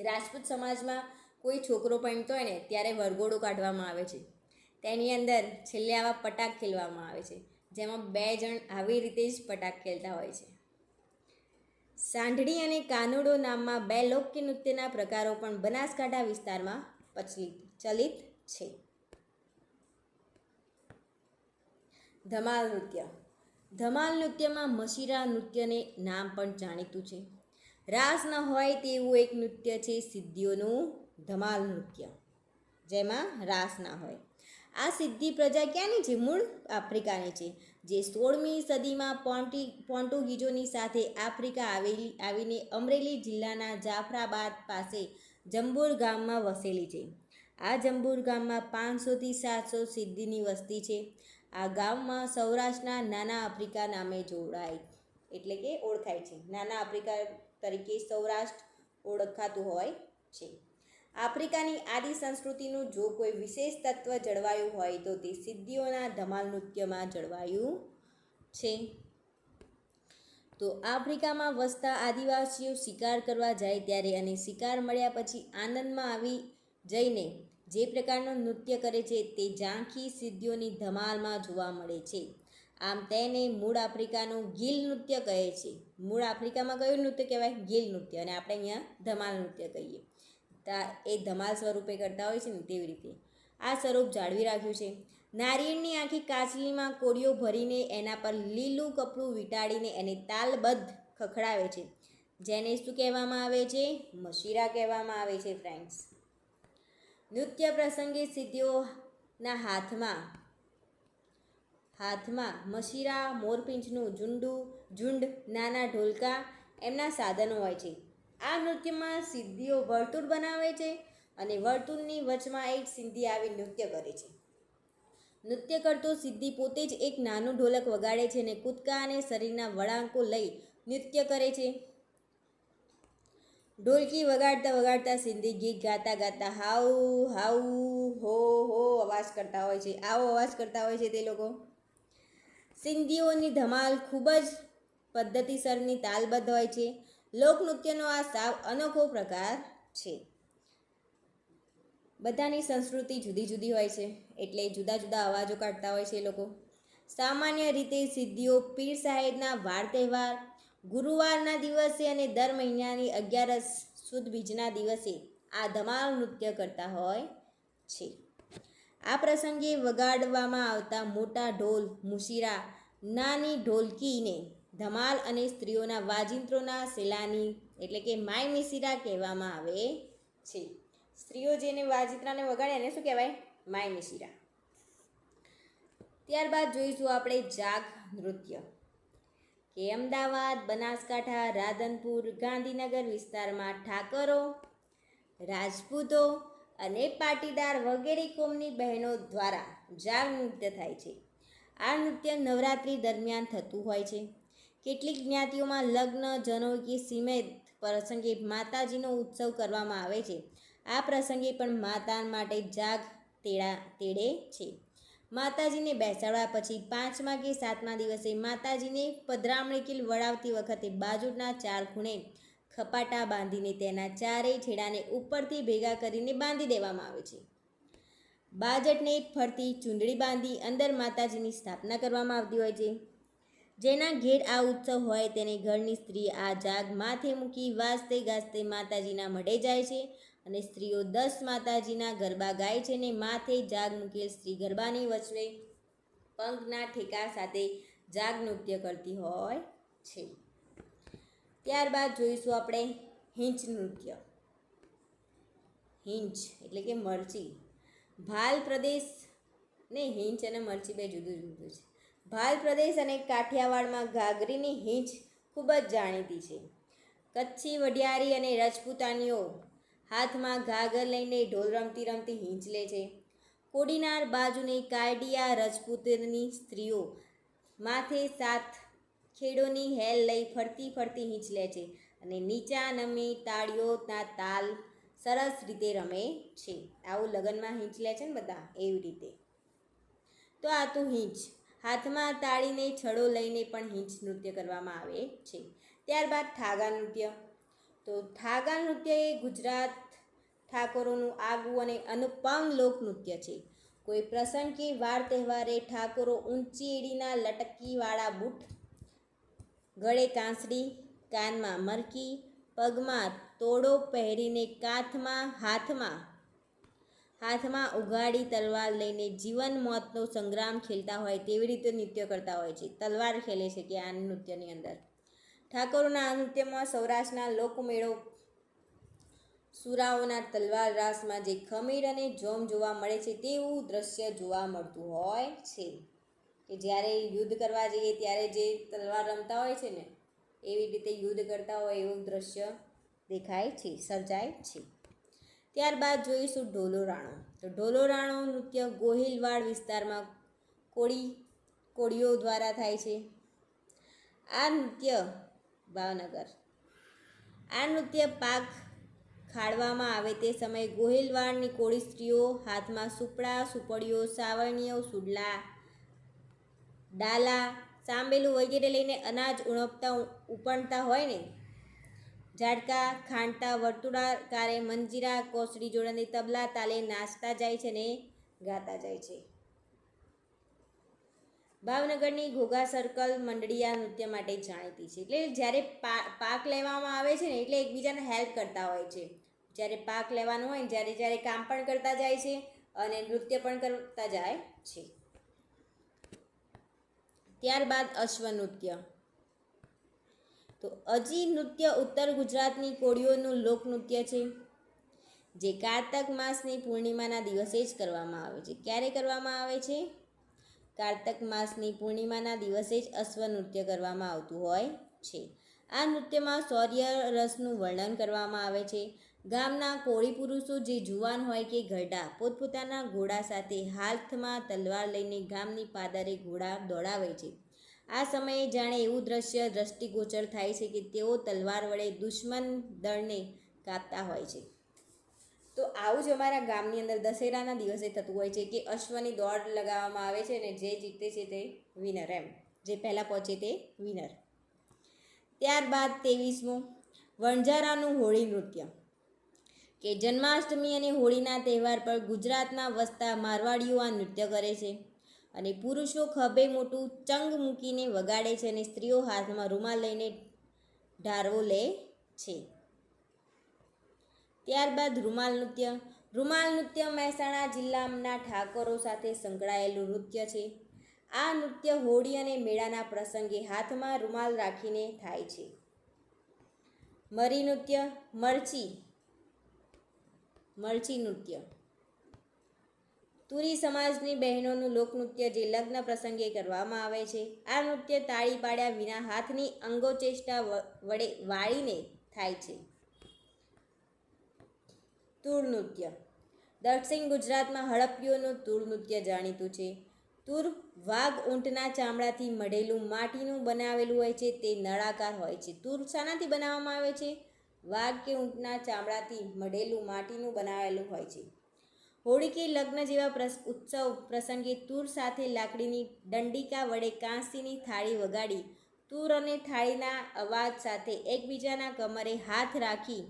રાજપૂત સમાજમાં કોઈ છોકરો પરણતો હોય ને ત્યારે વરઘોડો કાઢવામાં આવે છે. તેની અંદર છેલ્લે આવા પટાક ખેલવામાં આવે છે, જેમાં 2 જણ આવી રીતે જ પટાક ખેલતા હોય છે. સાંઢળી અને કાનુડો નામમાં 2 લોકનૃત્યના નૃત્યના પ્રકારો પણ બનાસકાંઠા વિસ્તારમાં ચલિત છે. ધમાલ નૃત્ય. ધમાલ નૃત્યમાં મશીરા નૃત્યને નામ પણ જાણીતું છે. રાસ ન હોય તેવું એક નૃત્ય છે સિદ્ધીઓનું ધમાલ નૃત્ય, જેમાં રાસ ના હોય. આ સિદ્ધી પ્રજા ક્યાંની છે? મૂળ આફ્રિકાની છે, જે 16મી સદીમાં પોર્ટુગીઝોની સાથે આફ્રિકા આવીને અમરેલી જિલ્લાના જાફરાબાદ પાસે જંબુર ગામમાં વસેલી છે. આ જંબુર ગામમાં 500થી 700 સિદ્ધીની વસ્તી છે. આ ગામમાં સૌરાષ્ટ્રના નાના આફ્રિકા નામે ઓળખાય છે. નાના આફ્રિકા તરીકે સૌરાષ્ટ્ર ઓળખાતું હોય છે. આફ્રિકાની આદિ સંસ્કૃતિનું જો કોઈ વિશેષ તત્વ જળવાયું હોય તો તે સિદ્ધીઓના ધમાલ નૃત્યમાં જળવાયું છે. તો આફ્રિકામાં વસતા આદિવાસીઓ શિકાર કરવા જાય ત્યારે અને શિકાર મળ્યા પછી આનંદમાં આવી જઈને જે પ્રકારનું નૃત્ય કરે છે તે ઝાંખી સિદ્ધીઓની ધમાલમાં જોવા મળે છે. આમ તેને મૂળ આફ્રિકાનું ગીલ નૃત્ય કહે છે. મૂળ આફ્રિકામાં કયું નૃત્ય કહેવાય? ગીલ નૃત્ય. અને આપણે અહીંયા ધમાલ નૃત્ય કહીએ. એ ધમાલ સ્વરૂપે કરતા હોય છે ને તેવી રીતે આ સ્વરૂપ જાળવી રાખ્યું છે. નારિયેળની આખી કાચલીમાં કોળીઓ ભરીને એના પર લીલું કપડું વીંટાળીને એને તાલબદ્ધ ખખડાવે છે, જેને શું કહેવામાં આવે છે? મશીરા કહેવામાં આવે છે. ફ્રેન્ડ્સ, નૃત્ય પ્રસંગે સિદ્ધીઓના હાથમાં મશીરા, મોરપીંછનું ઝુંડ, નાના ઢોલકા એમના સાધનો હોય છે. આ નૃત્યમાં સિદ્ધીઓ વર્તુળ બનાવે છે અને વર્તુળની વચમાં એક સિદ્ધી આવી નૃત્ય કરે છે. નૃત્ય કરતો સિદ્ધી પોતે જ એક નાનું ઢોલક વગાડે છે અને કૂદકા અને શરીરના વળાંકો લઈ નૃત્ય કરે છે. ઢોલકી વગાડતા સિદ્ધી ગીત ગાતા હાઉ હાઉ હો હો અવાજ કરતા હોય છે. આવો અવાજ કરતા હોય છે તે લોકો. સિદ્ધીઓની ધમાલ ખૂબ જ પદ્ધતિસરની તાલબદ્ધ હોય છે. લોકનૃત્યનો આ સાવ અનોખો પ્રકાર છે. બધાની સંસ્કૃતિ જુદી જુદી હોય છે એટલે જુદા જુદા અવાજો કાઢતા હોય છે એ લોકો. સામાન્ય રીતે સિદ્ધીઓ પીર સાહેબના વાર તહેવાર, ગુરુવારના દિવસે અને દર મહિનાની 11 સુદ બીજના દિવસે આ ધમાલ નૃત્ય કરતા હોય છે. આ પ્રસંગે વગાડવામાં આવતા મોટા ઢોલ, મુશીરા, નાની ઢોલકીને ધમાલ અને સ્ત્રીઓના વાજિંત્રોના સેલાની એટલે કે માય મિસિરા કહેવામાં આવે છે. સ્ત્રીઓ જેને વાજિંત્રાને વગાડે એને શું કહેવાય? માય મિસિરા. ત્યારબાદ જોઈશું આપણે જાગ નૃત્ય કે અમદાવાદ, બનાસકાંઠા, રાધનપુર, ગાંધીનગર વિસ્તારમાં ઠાકરો, રાજપૂતો અને પાટીદાર વગેરે કોમની બહેનો દ્વારા જાગ નૃત્ય થાય છે. આ નૃત્ય નવરાત્રિ દરમિયાન થતું હોય છે. કેટલીક જ્ઞાતિઓમાં લગ્ન, જનોઈ કે સીમંત પ્રસંગે માતાજીનો ઉત્સવ કરવામાં આવે છે. આ પ્રસંગે પણ માતા માટે જાગ તેડે છે. માતાજીને બેસાડવા પછી 5મા કે 7મા દિવસે માતાજીને પધરામણી કે વળાવતી વખતે બાજુના 4 ખૂણે ખપાટા બાંધીને તેના 4 છેડાને ઉપરથી ભેગા કરીને બાંધી દેવામાં આવે છે. બાજટને ફરતી ચૂંદડી બાંધી અંદર માતાજીની સ્થાપના કરવામાં આવતી હોય છે. જેના ઘેર આ ઉત્સવ હોય તેને ઘરની સ્ત્રી આ જાગ માથે મૂકી વાજતે ગાજતે માતાજીના મઢે જાય છે. અને સ્ત્રીઓ 10 માતાજીના ગરબા ગાય છે અને માથે જાગ મૂકેલ સ્ત્રી ગરબાની વચ્ચે પંખના ઠેકા સાથે જાગ નૃત્ય કરતી હોય છે. ત્યારબાદ જોઈશું આપણે હિંચ નૃત્ય. હિંચ એટલે કે મરચી. ભાલ પ્રદેશ ને હિંચ અને મરચી બે જુદું જુદું છે. ભાલ પ્રદેશ અને કાઠિયાવાડમાં ઘાઘરીની હિંચ ખૂબ જ જાણીતી છે. કચ્છી, વઢિયારી અને રજપૂતાણીઓ હાથમાં ઘાઘર લઈને ઢોલ રમતી રમતી હિંચ લે છે. કોડીનાર બાજુની કાયડિયા રજપૂતની સ્ત્રીઓ માથે 7 ખેડોની હેલ લઈ ફરતી ફરતી હિંચ લે છે અને નીચા નમી તાળીઓના તાલ સરસ રીતે રમે છે. આવું લગ્નમાં હિંચ લે છે ને બધા, એવી રીતે. તો આ તો હિંચ. હાથમાં તાળીને છડો લઈને પણ હિંચ નૃત્ય કરવામાં આવે છે. ત્યારબાદ ઠાગા નૃત્ય. તો ઠાગા નૃત્ય એ ગુજરાત ઠાકોરોનું આગવું અને અનુપમ લોકનૃત્ય છે. કોઈ પ્રસંગ કે વાર તહેવારે ઠાકોરો ઊંચી એડીના લટકીવાળા બૂટ, ગળે કાંસળી, કાનમાં મરકી, પગમાં તોડો પહેરીને હાથમાં ઉઘાડી તલવાર લઈને જીવન મોતનો સંગ્રામ ખેલતા હોય તેવી રીતે નૃત્ય કરતા હોય છે. તલવાર ખેલે છે કે આ નૃત્યની અંદર. ઠાકોરોના આ નૃત્યમાં સૌરાષ્ટ્રના લોકમેળો સુરાઓના તલવાર રાસમાં જે ખમીર અને જોમ જોવા મળે છે તેવું દ્રશ્ય જોવા મળતું હોય છે. કે જ્યારે યુદ્ધ કરવા જઈએ ત્યારે જે તલવાર રમતા હોય છે ને, એવી રીતે યુદ્ધ કરતા હોય એવું દ્રશ્ય દેખાય છે, સર્જાય છે. ત્યારબાદ જોઈશું ઢોલો રાણો. તો ઢોલો રાણો નૃત્ય ગોહિલવાડ વિસ્તારમાં કોળીઓ દ્વારા થાય છે. આ નૃત્ય ભાવનગર. આ નૃત્ય પાક ખાડવામાં આવે તે સમયે ગોહિલવાડની કોળી સ્ત્રીઓ હાથમાં સુપડા, સુપડીઓ, સાવરણીઓ, સુડલા, ડાલા, સાંબેલું વગેરે લઈને અનાજ ઉપણતા હોય ને, ઝાડકા ખાંડતા વર્તુળાકારે મંજીરા, કોસડી જોડણી તબલા તાલે નાચતા જાય છે ને ગાતા જાય છે. ભાવનગરની ઘોઘા સર્કલ મંડળી આ નૃત્ય માટે જાણીતી છે. એટલે જ્યારે પાક લેવામાં આવે છે ને એટલે એકબીજાને હેલ્પ કરતા હોય છે. જ્યારે પાક લેવાનું હોય ને જ્યારે કામ પણ કરતા જાય છે અને નૃત્ય પણ કરતા જાય છે. ત્યારબાદ અશ્વનૃત્ય. તો અજી નૃત્ય ઉત્તર ગુજરાતની કોળીઓનું લોકનૃત્ય છે, જે કારતક માસની પૂર્ણિમાના દિવસે જ કરવામાં આવે છે. ક્યારે કરવામાં આવે છે? કારતક માસની પૂર્ણિમાના દિવસે જ અશ્વનૃત્ય કરવામાં આવતું હોય છે. આ નૃત્યમાં શૌર્ય રસનું વર્ણન કરવામાં આવે છે. ગામના કોળી પુરુષો જે જુવાન હોય કે ઘરડા પોતપોતાના ઘોડા સાથે હાથમાં તલવાર લઈને ગામની પાદરે ઘોડા દોડાવે છે. આ સમયે જાણે એવું દ્રશ્ય દ્રષ્ટિગોચર થાય છે કે તેઓ તલવાર વડે દુશ્મન દળને કાપતા હોય છે. તો આવું જ અમારા ગામની અંદર દશેરાના દિવસે થતું હોય છે કે અશ્વની દોડ લગાવવામાં આવે છે અને જે જીતે છે તે વિનર, એમ જે પહેલાં પહોંચે તે વિનર. ત્યારબાદ 23મું વણઝારાનું હોળી નૃત્ય. કે જન્માષ્ટમી અને હોળીના તહેવાર પર ગુજરાતમાં વસતા મારવાડીઓ આ નૃત્ય કરે છે અને પુરુષો ખભે મોટું ચંગ મૂકીને વગાડે છે અને સ્ત્રીઓ હાથમાં રૂમાલ લઈને ઢારવો લે છે. ત્યારબાદ રૂમાલ નૃત્ય. રૂમાલ નૃત્ય મહેસાણા જિલ્લાના ઠાકોરો સાથે સંકળાયેલું નૃત્ય છે. આ નૃત્ય હોળી અને મેળાના પ્રસંગે હાથમાં રૂમાલ રાખીને થાય છે. મરી નૃત્ય. મરચી નૃત્ય તુરી સમાજની બહેનોનું લોકનૃત્ય જે લગ્ન પ્રસંગે કરવામાં આવે છે. આ નૃત્ય તાળી પાડ્યા વિના હાથની અંગોચેષ્ટા વડે વાળીને થાય છે. તુર નૃત્ય. દક્ષિણ ગુજરાતમાં હડપ્પીઓનું તુર નૃત્ય જાણીતું છે. તુર વાઘ ઊંટના ચામડાથી મઢેલું માટીનું બનાવેલું હોય છે. તે નળાકાર હોય છે. તુર શાનાથી બનાવવામાં આવે છે? વાઘ કે ઊંટના ચામડાથી મઢેલું માટીનું બનાવેલું હોય છે. હોળી કે લગ્ન જેવા ઉત્સવ પ્રસંગે તુર સાથે લાકડીની દંડિકા વડે કાંસીની થાળી વગાડી તુર અને થાળીના અવાજ સાથે એકબીજાના કમરે હાથ રાખી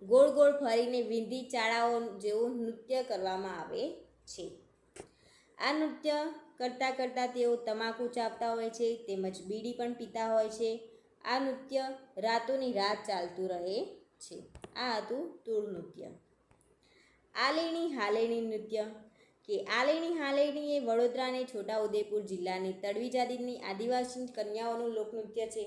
ગોળ ગોળ ફરીને વિંધી ચાળાઓ જેવું નૃત્ય કરવામાં આવે છે. આ નૃત્ય કરતાં કરતાં તેઓ તમાકુ ચાપતા હોય છે તેમજ બીડી પણ પીતા હોય છે. આ નૃત્ય રાતોની રાત ચાલતું રહે છે. આ હતું તુળ નૃત્ય. આલેણી હાલેણી નૃત્ય કે આલેણી હાલેણી એ વડોદરા અને છોટાઉદેપુર જિલ્લાની તળવી જાતિની આદિવાસી કન્યાઓનું લોકનૃત્ય છે.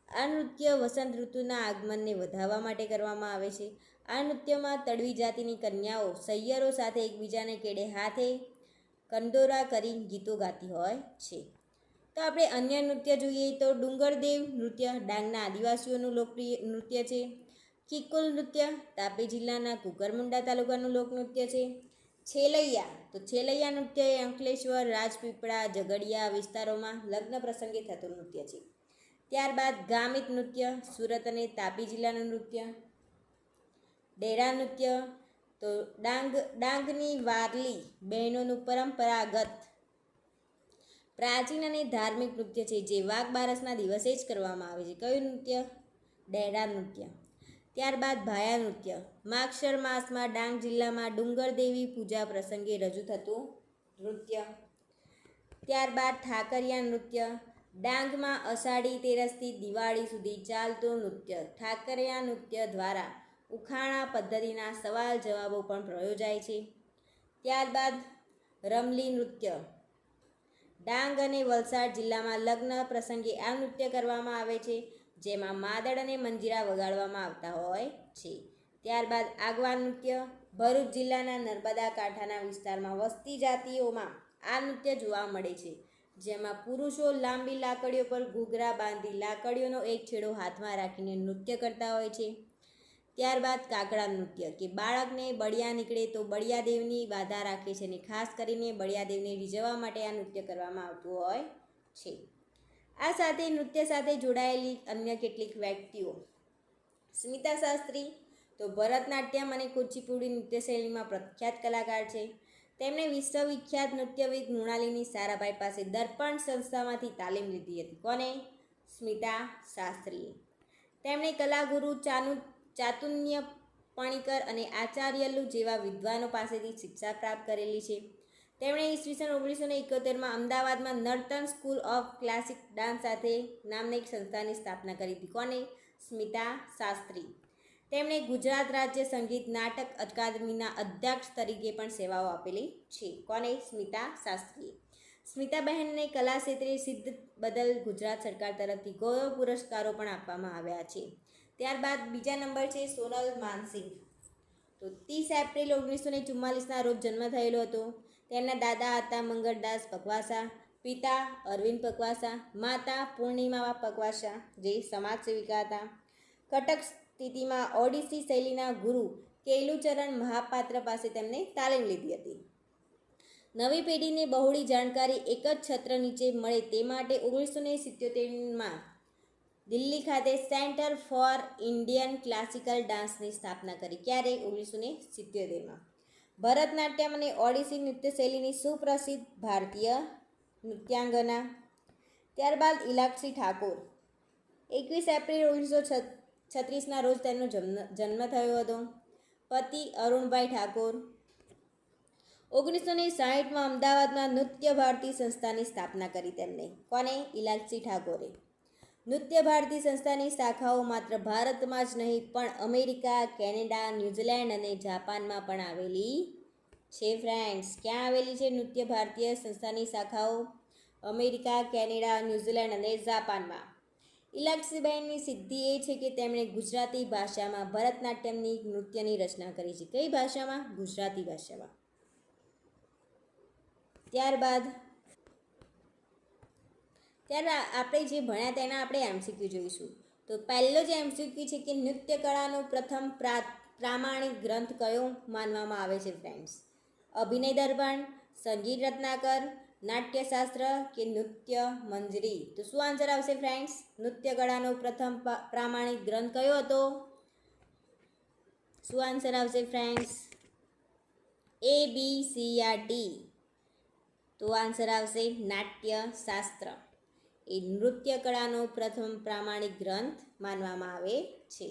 આ નૃત્ય વસંત ઋતુના આગમનને વધારવા માટે કરવામાં આવે છે. આ નૃત્યમાં તળવી જાતિની કન્યાઓ સૈયરો સાથે એકબીજાને કેડે હાથે કંદોરા કરી ગીતો ગાતી હોય છે. તો આપણે અન્ય નૃત્ય જોઈએ તો ડુંગરદેવ નૃત્ય ડાંગના આદિવાસીઓનું લોકપ્રિય નૃત્ય છે. કિકુલ નૃત્ય તાપી જિલ્લાના કુકરમુંડા તાલુકાનું લોકનૃત્ય છે. છેલૈયા તો છેલૈયા નૃત્ય એ અંકલેશ્વર, રાજપીપળા, ઝઘડિયા વિસ્તારોમાં લગ્ન પ્રસંગે થતું નૃત્ય છે. ત્યારબાદ ગામિત નૃત્ય સુરત અને તાપી જિલ્લાનું નૃત્ય. ડેરા નૃત્ય તો ડાંગની વારલી બહેનોનું પરંપરાગત પ્રાચીન અને ધાર્મિક નૃત્ય છે જે વાઘ બારસના દિવસે જ કરવામાં આવે છે. કયું નૃત્ય? ડેરા નૃત્ય. ત્યારબાદ ભાયા નૃત્ય માગશર માસમાં ડાંગ જિલ્લામાં ડુંગર દેવી પૂજા પ્રસંગે રજૂ થતું નૃત્ય. ત્યારબાદ ઠાકરિયા નૃત્ય ડાંગમાં અષાઢી તેરસથી દિવાળી સુધી ચાલતું નૃત્ય. ઠાકરિયા નૃત્ય દ્વારા ઉખાણા પદ્ધતિના સવાલ જવાબો પણ યોજાય છે. ત્યારબાદ રમલી નૃત્ય ડાંગ અને વલસાડ જિલ્લામાં લગ્ન પ્રસંગે આ નૃત્ય કરવામાં આવે છે જેમાં માદળ અને મંજીરા વગાડવામાં આવતા હોય છે. ત્યારબાદ આગવા નૃત્ય ભરૂચ જિલ્લાના નર્મદા કાંઠાના વિસ્તારમાં વસ્તી જાતિઓમાં આ નૃત્ય જોવા મળે છે જેમાં પુરુષો લાંબી લાકડીઓ પર ઘૂઘરા બાંધી લાકડીઓનો એક છેડો હાથમાં રાખીને નૃત્ય કરતા હોય છે. ત્યારબાદ કાકડા નૃત્ય કે બાળકને બળિયા નીકળે તો બળિયાદેવની બાધા રાખે છે અને ખાસ કરીને બળિયાદેવને રીઝવવા માટે આ નૃત્ય કરવામાં આવતું હોય છે. આ સાથે નૃત્ય સાથે જોડાયેલી અન્ય કેટલીક વ્યક્તિઓ સ્મિતા શાસ્ત્રી તો ભરતનાટ્યમ અને કુચીપુડી નૃત્ય શૈલીમાં પ્રખ્યાત કલાકાર છે. તેમણે વિશ્વવિખ્યાત નૃત્યવિદ મૃણાલિની સારાભાઈ પાસે દર્પણ સંસ્થામાંથી તાલીમ લીધી હતી. કોને? સ્મિતા શાસ્ત્રીએ. તેમણે કલાગુરુ ચાતુન્ય પણીકર અને આચાર્યલુ જેવા વિદ્વાનો પાસેથી શિક્ષા પ્રાપ્ત કરેલી છે. તેમણે ઈસવીસન 1971માં અમદાવાદમાં Nartan school of classic dance સાથે નામની એક સંસ્થાની સ્થાપના કરી હતી. કોને? સ્મિતા શાસ્ત્રી. તેમણે ગુજરાત રાજ્ય સંગીત નાટક અકાદમીના અધ્યક્ષ તરીકે પણ સેવાઓ આપેલી છે. કોને? સ્મિતા શાસ્ત્રીએ. સ્મિતાબહેનને કલા ક્ષેત્રે સિદ્ધ બદલ ગુજરાત સરકાર તરફથી ગૌરવ પુરસ્કારો પણ આપવામાં આવ્યા છે. ત્યારબાદ બીજા નંબર છે સોનલ માનસિંહ. તો 30 એપ્રિલ 1944ના રોજ જન્મ થયેલો હતો. તેમના દાદા હતા મંગળદાસ પકવાસા, પિતા અરવિંદ પકવાસા, માતા પૂર્ણિમા પકવાસા જે સમાજ સેવિકા હતા. કટક સ્થિતિમાં ઓડિસી શૈલીના ગુરુ કેલુચરણ મહાપાત્ર પાસે તેમને તાલીમ લીધી હતી. નવી પેઢીને બહોળી જાણકારી એક જ છત્ર નીચે મળે તે માટે 1977માં દિલ્હી ખાતે સેન્ટર ફોર ઇન્ડિયન ક્લાસિકલ ડાન્સની સ્થાપના કરી. ક્યારે? 1977માં. ભરતનાટ્યમ અને ઓડિસી નૃત્ય શૈલીની સુપ્રસિદ્ધ ભારતીય નૃત્યાંગના. ત્યારબાદ ઇલાક્ષી ઠાકોર 21 એપ્રિલ 1936ના રોજ તેમનો જન્મ થયો હતો. પતિ અરુણભાઈ ઠાકોર. 1960માં અમદાવાદમાં નૃત્ય ભારતી સંસ્થાની સ્થાપના કરી તેમણે. કોને? ઇલાક્ષી ઠાકોરે. નૃત્ય ભારતી સંસ્થાની શાખાઓ માત્ર ભારતમાં જ નહીં પણ અમેરિકા, કેનેડા, ન્યૂઝીલેન્ડ અને જાપાનમાં પણ આવેલી છે. ફ્રેન્ડ્સ, ક્યાં આવેલી છે નૃત્ય ભારતીય સંસ્થાની શાખાઓ? અમેરિકા, કેનેડા, ન્યૂઝીલેન્ડ અને જાપાનમાં. ઇલાક્ષીબહેનની સિદ્ધિ એ છે કે તેમણે ગુજરાતી ભાષામાં ભરતનાટ્યમની નૃત્યની રચના કરી છે. કઈ ભાષામાં? ગુજરાતી ભાષામાં. ત્યારબાદ આપણે જે ભણ્યા તેના આપણે એમસીક્યુ જોઈશું. તો પહેલો જે એમસીક્યુ છે કે નૃત્ય કળાનો પ્રથમ પ્રામાણિક ગ્રંથ કયો માનવામાં આવે છે? ફ્રેન્ડ્સ, અભિનય દર્પણ, સંગીત રત્નાકર, નાટ્યશાસ્ત્ર કે નૃત્ય મંજરી? તો શું આન્સર આવશે ફ્રેન્ડ્સ? નૃત્ય કળાનો પ્રથમ પ્રામાણિક ગ્રંથ કયો હતો? શું આન્સર આવશે friends? A, B, C yeah D? તો આન્સર આવશે નાટ્યશાસ્ત્ર. એ નૃત્ય કળાનો પ્રથમ પ્રામાણિક ગ્રંથ માનવામાં આવે છે.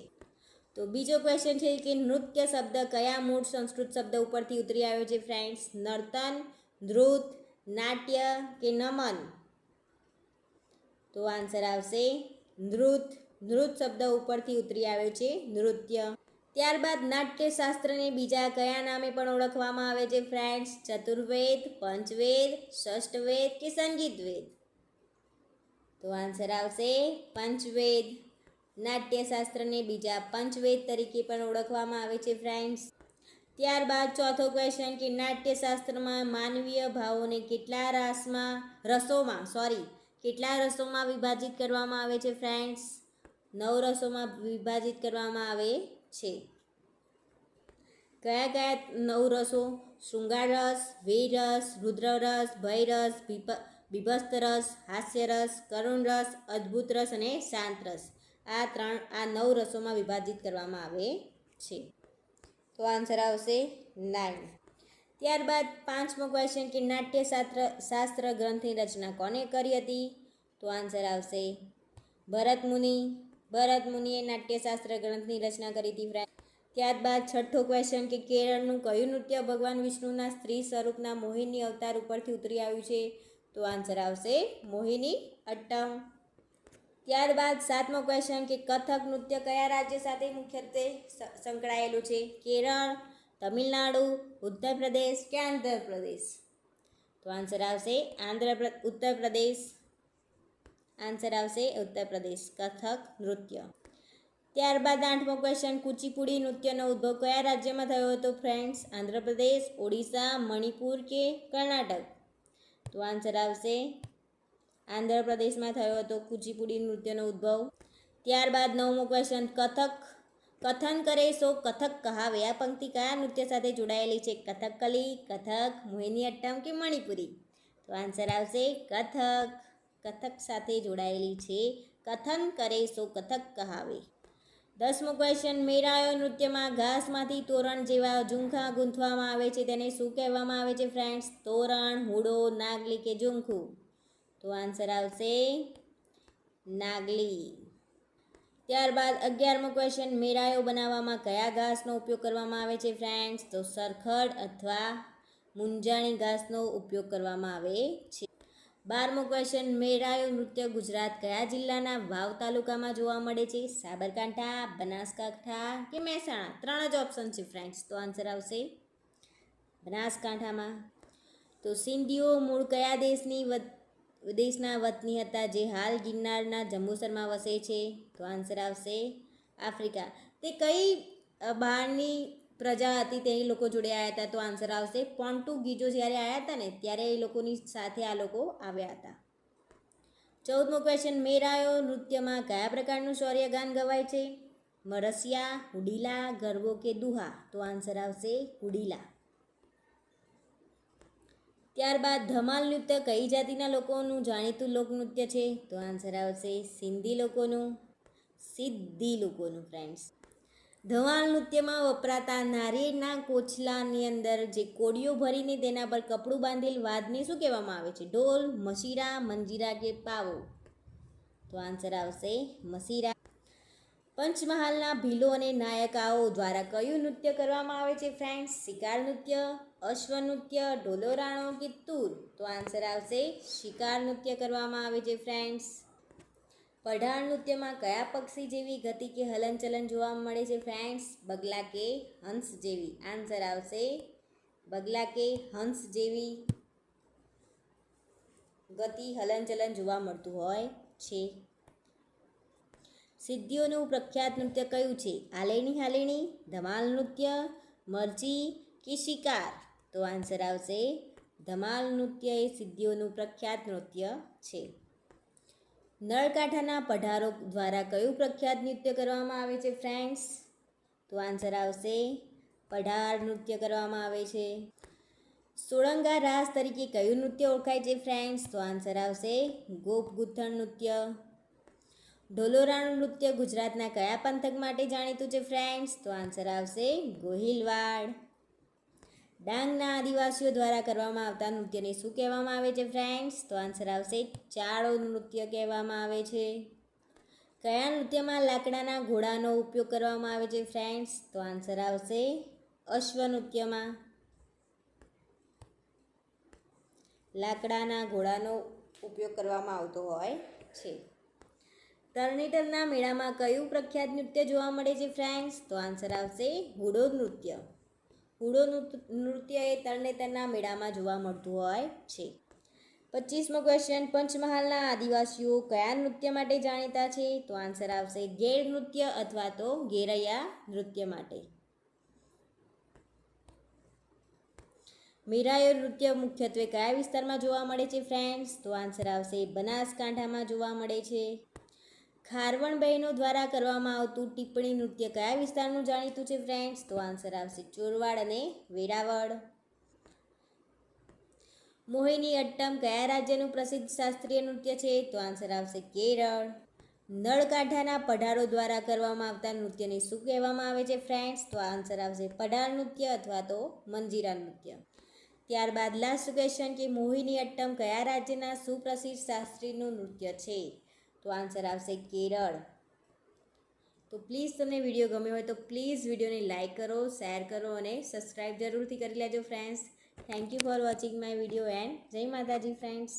તો બીજો ક્વેશ્ચન છે કે નૃત્ય શબ્દ કયા મૂળ સંસ્કૃત શબ્દ ઉપરથી ઉતરી આવ્યો છે? ફ્રેન્ડ્સ, નર્તન, નૃત, નાટ્ય કે નમન? તો આન્સર આવશે નૃત. નૃત શબ્દ ઉપરથી ઉતરી આવ્યો છે નૃત્ય. ત્યારબાદ નાટ્યશાસ્ત્રને બીજા કયા નામે પણ ઓળખવામાં આવે છે ફ્રેન્ડ્સ? ચતુર્વેદ, પંચવેદ, ષષ્ઠવેદ કે સંગીત વેદ? તો આન્સર આવશે પંચવેદ. નાટ્યશાસ્ત્રને બીજા પંચવેદ તરીકે પણ ઓળખવામાં આવે છે ફ્રેન્ડ્સ. ત્યારબાદ ચોથો ક્વેશ્ચન કે નાટ્યશાસ્ત્રમાં માનવીય ભાવોને કેટલા રસોમાં વિભાજિત કરવામાં આવે છે ફ્રેન્ડ્સ? 9 રસોમાં વિભાજિત કરવામાં આવે છે. કયા કયા 9 રસો? શૃંગાર રસ, વીર રસ, રુદ્ર રસ, ભય રસ, બીભત્સ રસ, હાસ્ય રસ, કરુણ રસ, અદ્ભુત રસ અને શાંત રસ. આ 9 રસોમાં વિભાજિત કરવામાં આવે છે. તો આન્સર આવશે 9. ત્યારબાદ પાંચમો ક્વેશ્ચન કે નાટ્યશાસ્ત્ર ગ્રંથની રચના કોને કરી હતી? તો આન્સર આવશે ભરત મુનિએ નાટ્યશાસ્ત્ર ગ્રંથની રચના કરી હતી ફ્રેન્ડ. ત્યારબાદ છઠ્ઠો ક્વેશ્ચન કે કેરળનું કયું નૃત્ય ભગવાન વિષ્ણુના સ્ત્રી સ્વરૂપના મોહિની અવતાર ઉપરથી ઉતરી આવ્યું છે? તો આન્સર આવશે મોહિની અટ્ટમ. ત્યારબાદ સાતમો ક્વેશ્ચન કે કથક નૃત્ય કયા રાજ્ય સાથે મુખ્યત્વે સંકળાયેલું છે? કેરળ, તમિલનાડુ, ઉત્તર પ્રદેશ કે આંધ્રપ્રદેશ? તો આન્સર આવશે ઉત્તર પ્રદેશ. આન્સર આવશે ઉત્તર પ્રદેશ કથક નૃત્ય. ત્યારબાદ આઠમો ક્વેશ્ચન કુચીપુડી નૃત્યનો ઉદ્ભવ કયા રાજ્યમાં થયો હતો ફ્રેન્ડ્સ? આંધ્રપ્રદેશ, ઓડિશા, મણિપુર કે કર્ણાટક? તો આન્સર આવશે આંધ્રપ્રદેશમાં થયો હતો કુચીપુડી નૃત્યનો ઉદ્ભવ. ત્યારબાદ નવમો ક્વેશ્ચન કથન કરે સો કથક કહાવે આ પંક્તિ કયા નૃત્ય સાથે જોડાયેલી છે? કથકલી, કથક, મોહિનીઅટ્ટમ કે મણિપુરી? તો આન્સર આવશે કથક સાથે જોડાયેલી છે. કથન કરે સો કથક કહાવે. 10મો ક્વેશ્ચન મેરાયો નૃત્યમાં ઘાસમાંથી તોરણ જેવા ઝુમખા ગૂંથવામાં આવે છે તેને શું કહેવામાં આવે છે ફ્રેન્ડ્સ? તોરણ, હુડો, નાગલી કે ઝુમખું? તો આન્સર આવશે નાગલી. ત્યારબાદ 11મો ક્વેશ્ચન મેરાયો બનાવવામાં કયા ઘાસનો ઉપયોગ કરવામાં આવે છે ફ્રેન્ડ્સ? તો સરખડ અથવા મુંજાણી ઘાસનો ઉપયોગ કરવામાં આવે છે. 12મો ક્વેશ્ચન મેરાયો નૃત્ય ગુજરાત કયા જિલ્લાના વાવ તાલુકામાં જોવા મળે છે? સાબરકાંઠા, બનાસકાંઠા કે મહેસાણા? 3 જ ઓપ્શન છે ફ્રેન્ડ્સ. તો આન્સર આવશે બનાસકાંઠામાં. તો સિંધીઓ મૂળ કયા દેશના વતની હતા જે હાલ ગિરનારના જંબુસરમાં વસે છે? તો આન્સર આવશે આફ્રિકા. તે કઈ બહારની પ્રજા હતી તે લોકો જોડે આવ્યા હતા? તો આન્સર આવશે પોર્ટુગીઝો જ્યારે આવ્યા હતા ને ત્યારે એ લોકોની સાથે આ લોકો આવ્યા હતા. 14મો ક્વેશ્ચન મેરાયો નૃત્યમાં કયા પ્રકારનું શૌર્યગાન ગવાય છે? મરસિયા, હુડીલા, ગરબો કે દુહા? તો આન્સર આવશે હુડીલા. ત્યારબાદ ધમાલ નૃત્ય કઈ જાતિના લોકોનું જાણીતું લોકનૃત્ય છે? તો આન્સર આવશે સિદ્દી લોકોનું ફ્રેન્ડ્સ. ધમાલ નૃત્યમાં વપરાતા નારિયેળના કોચલાની અંદર જે કોડીઓ ભરીને તેના પર કપડું બાંધેલ વાદ્યને શું કહેવામાં આવે છે? ઢોલ, મસીરા, મંજીરા કે પાવો? તો આન્સર આવશે મસીરા. પંચમહાલના ભીલો અને નાયકાઓ દ્વારા કયું નૃત્ય કરવામાં આવે છે ફ્રેન્ડ્સ? શિકાર નૃત્ય, અશ્વ નૃત્ય, ઢોલોરાણો કે તૂર? તો આન્સર આવશે શિકાર નૃત્ય કરવામાં આવે છે ફ્રેન્ડ્સ. પઢાણ નૃત્યમાં કયા પક્ષી જેવી ગતિ કે હલનચલન જોવા મળે છે ફ્રેન્ડ્સ? બગલા કે હંસ જેવી? આન્સર આવશે બગલા કે હંસ જેવી ગતિ હલનચલન જોવા મળતું હોય છે. સિદ્ધીઓનું પ્રખ્યાત નૃત્ય કયું છે? આલેણી હાલેણી, ધમાલ નૃત્ય, મરચી કે શિકાર? તો આન્સર આવશે ધમાલ નૃત્ય એ સિદ્ધીઓનું પ્રખ્યાત નૃત્ય છે. નળકાંઠાના પઢારો દ્વારા કયું પ્રખ્યાત નૃત્ય કરવામાં આવે છે ફ્રેન્ડ્સ? તો આન્સર આવશે પઢાર નૃત્ય કરવામાં આવે છે. સોળંગા રાસ તરીકે કયું નૃત્ય ઓળખાય છે ફ્રેન્ડ્સ? તો આન્સર આવશે ગોપગુંથણ નૃત્ય. ઢોલોરાણું નૃત્ય ગુજરાતના કયા પંથક માટે જાણીતું છે ફ્રેન્ડ્સ? તો આન્સર આવશે ગોહિલવાડ. ડાંગના આદિવાસીઓ દ્વારા કરવામાં આવતા નૃત્યને શું કહેવામાં આવે છે ફ્રેન્ડ્સ? તો આન્સર આવશે ચાળો નૃત્ય કહેવામાં આવે છે. કયા નૃત્યમાં લાકડાના ઘોડાનો ઉપયોગ કરવામાં આવે છે ફ્રેન્ડ્સ? તો આન્સર આવશે અશ્વ નૃત્યમાં. લાકડાના ઘોડાનો ઉપયોગ કરવામાં આવતો હોય છે. તરણેતરના મેળામાં કયું પ્રખ્યાત નૃત્ય જોવા મળે છે ફ્રેન્ડ્સ? તો આન્સર આવશે હુડો નૃત્ય. હુડો નૃત્ય એ તરણેતરના મેળામાં જોવા મળતું હોય છે. 25મો ક્વેશ્ચન, પંચમહાલના આદિવાસીઓ કયા નૃત્ય માટે જાણીતા છે? તો આન્સર આવશે ગેર નૃત્ય અથવા તો ગેરૈયા નૃત્ય માટે. મેરાયો નૃત્ય મુખ્યત્વે કયા વિસ્તારમાં જોવા મળે છે ફ્રેન્ડ્સ? તો આન્સર આવશે બનાસકાંઠામાં જોવા મળે છે. ખારવણ બહેનો દ્વારા કરવામાં આવતું ટીપ્પણી નૃત્ય કયા વિસ્તારનું જાણીતું છે ફ્રેન્ડ્સ? તો આન્સર આવશે ચોરવાડ અને વેરાવળ. મોહિની અટ્ટમ કયા રાજ્યનું પ્રસિદ્ધ શાસ્ત્રીય નૃત્ય છે? તો આન્સર આવશે કેરળ. નળકાંઠાના પઢારો દ્વારા કરવામાં આવતા નૃત્યને શું કહેવામાં આવે છે ફ્રેન્ડ્સ? તો આન્સર આવશે પઢાર નૃત્ય અથવા તો મંજીરા નૃત્ય. ત્યારબાદ લાસ્ટ ક્વેશ્ચન કે મોહિની અટ્ટમ કયા રાજ્યના સુપ્રસિદ્ધ શાસ્ત્રીયનું નૃત્ય છે? તો આન્સર આવશે કેરળ. તો પ્લીઝ તમને વિડીયો ગમ્યો હોય તો પ્લીઝ વિડીયોને લાઇક કરો, શેર કરો અને સબસ્ક્રાઈબ જરૂરથી કરી લેજો friends. Thank you for watching my video and જય માતાજી ફ્રેન્ડ્સ.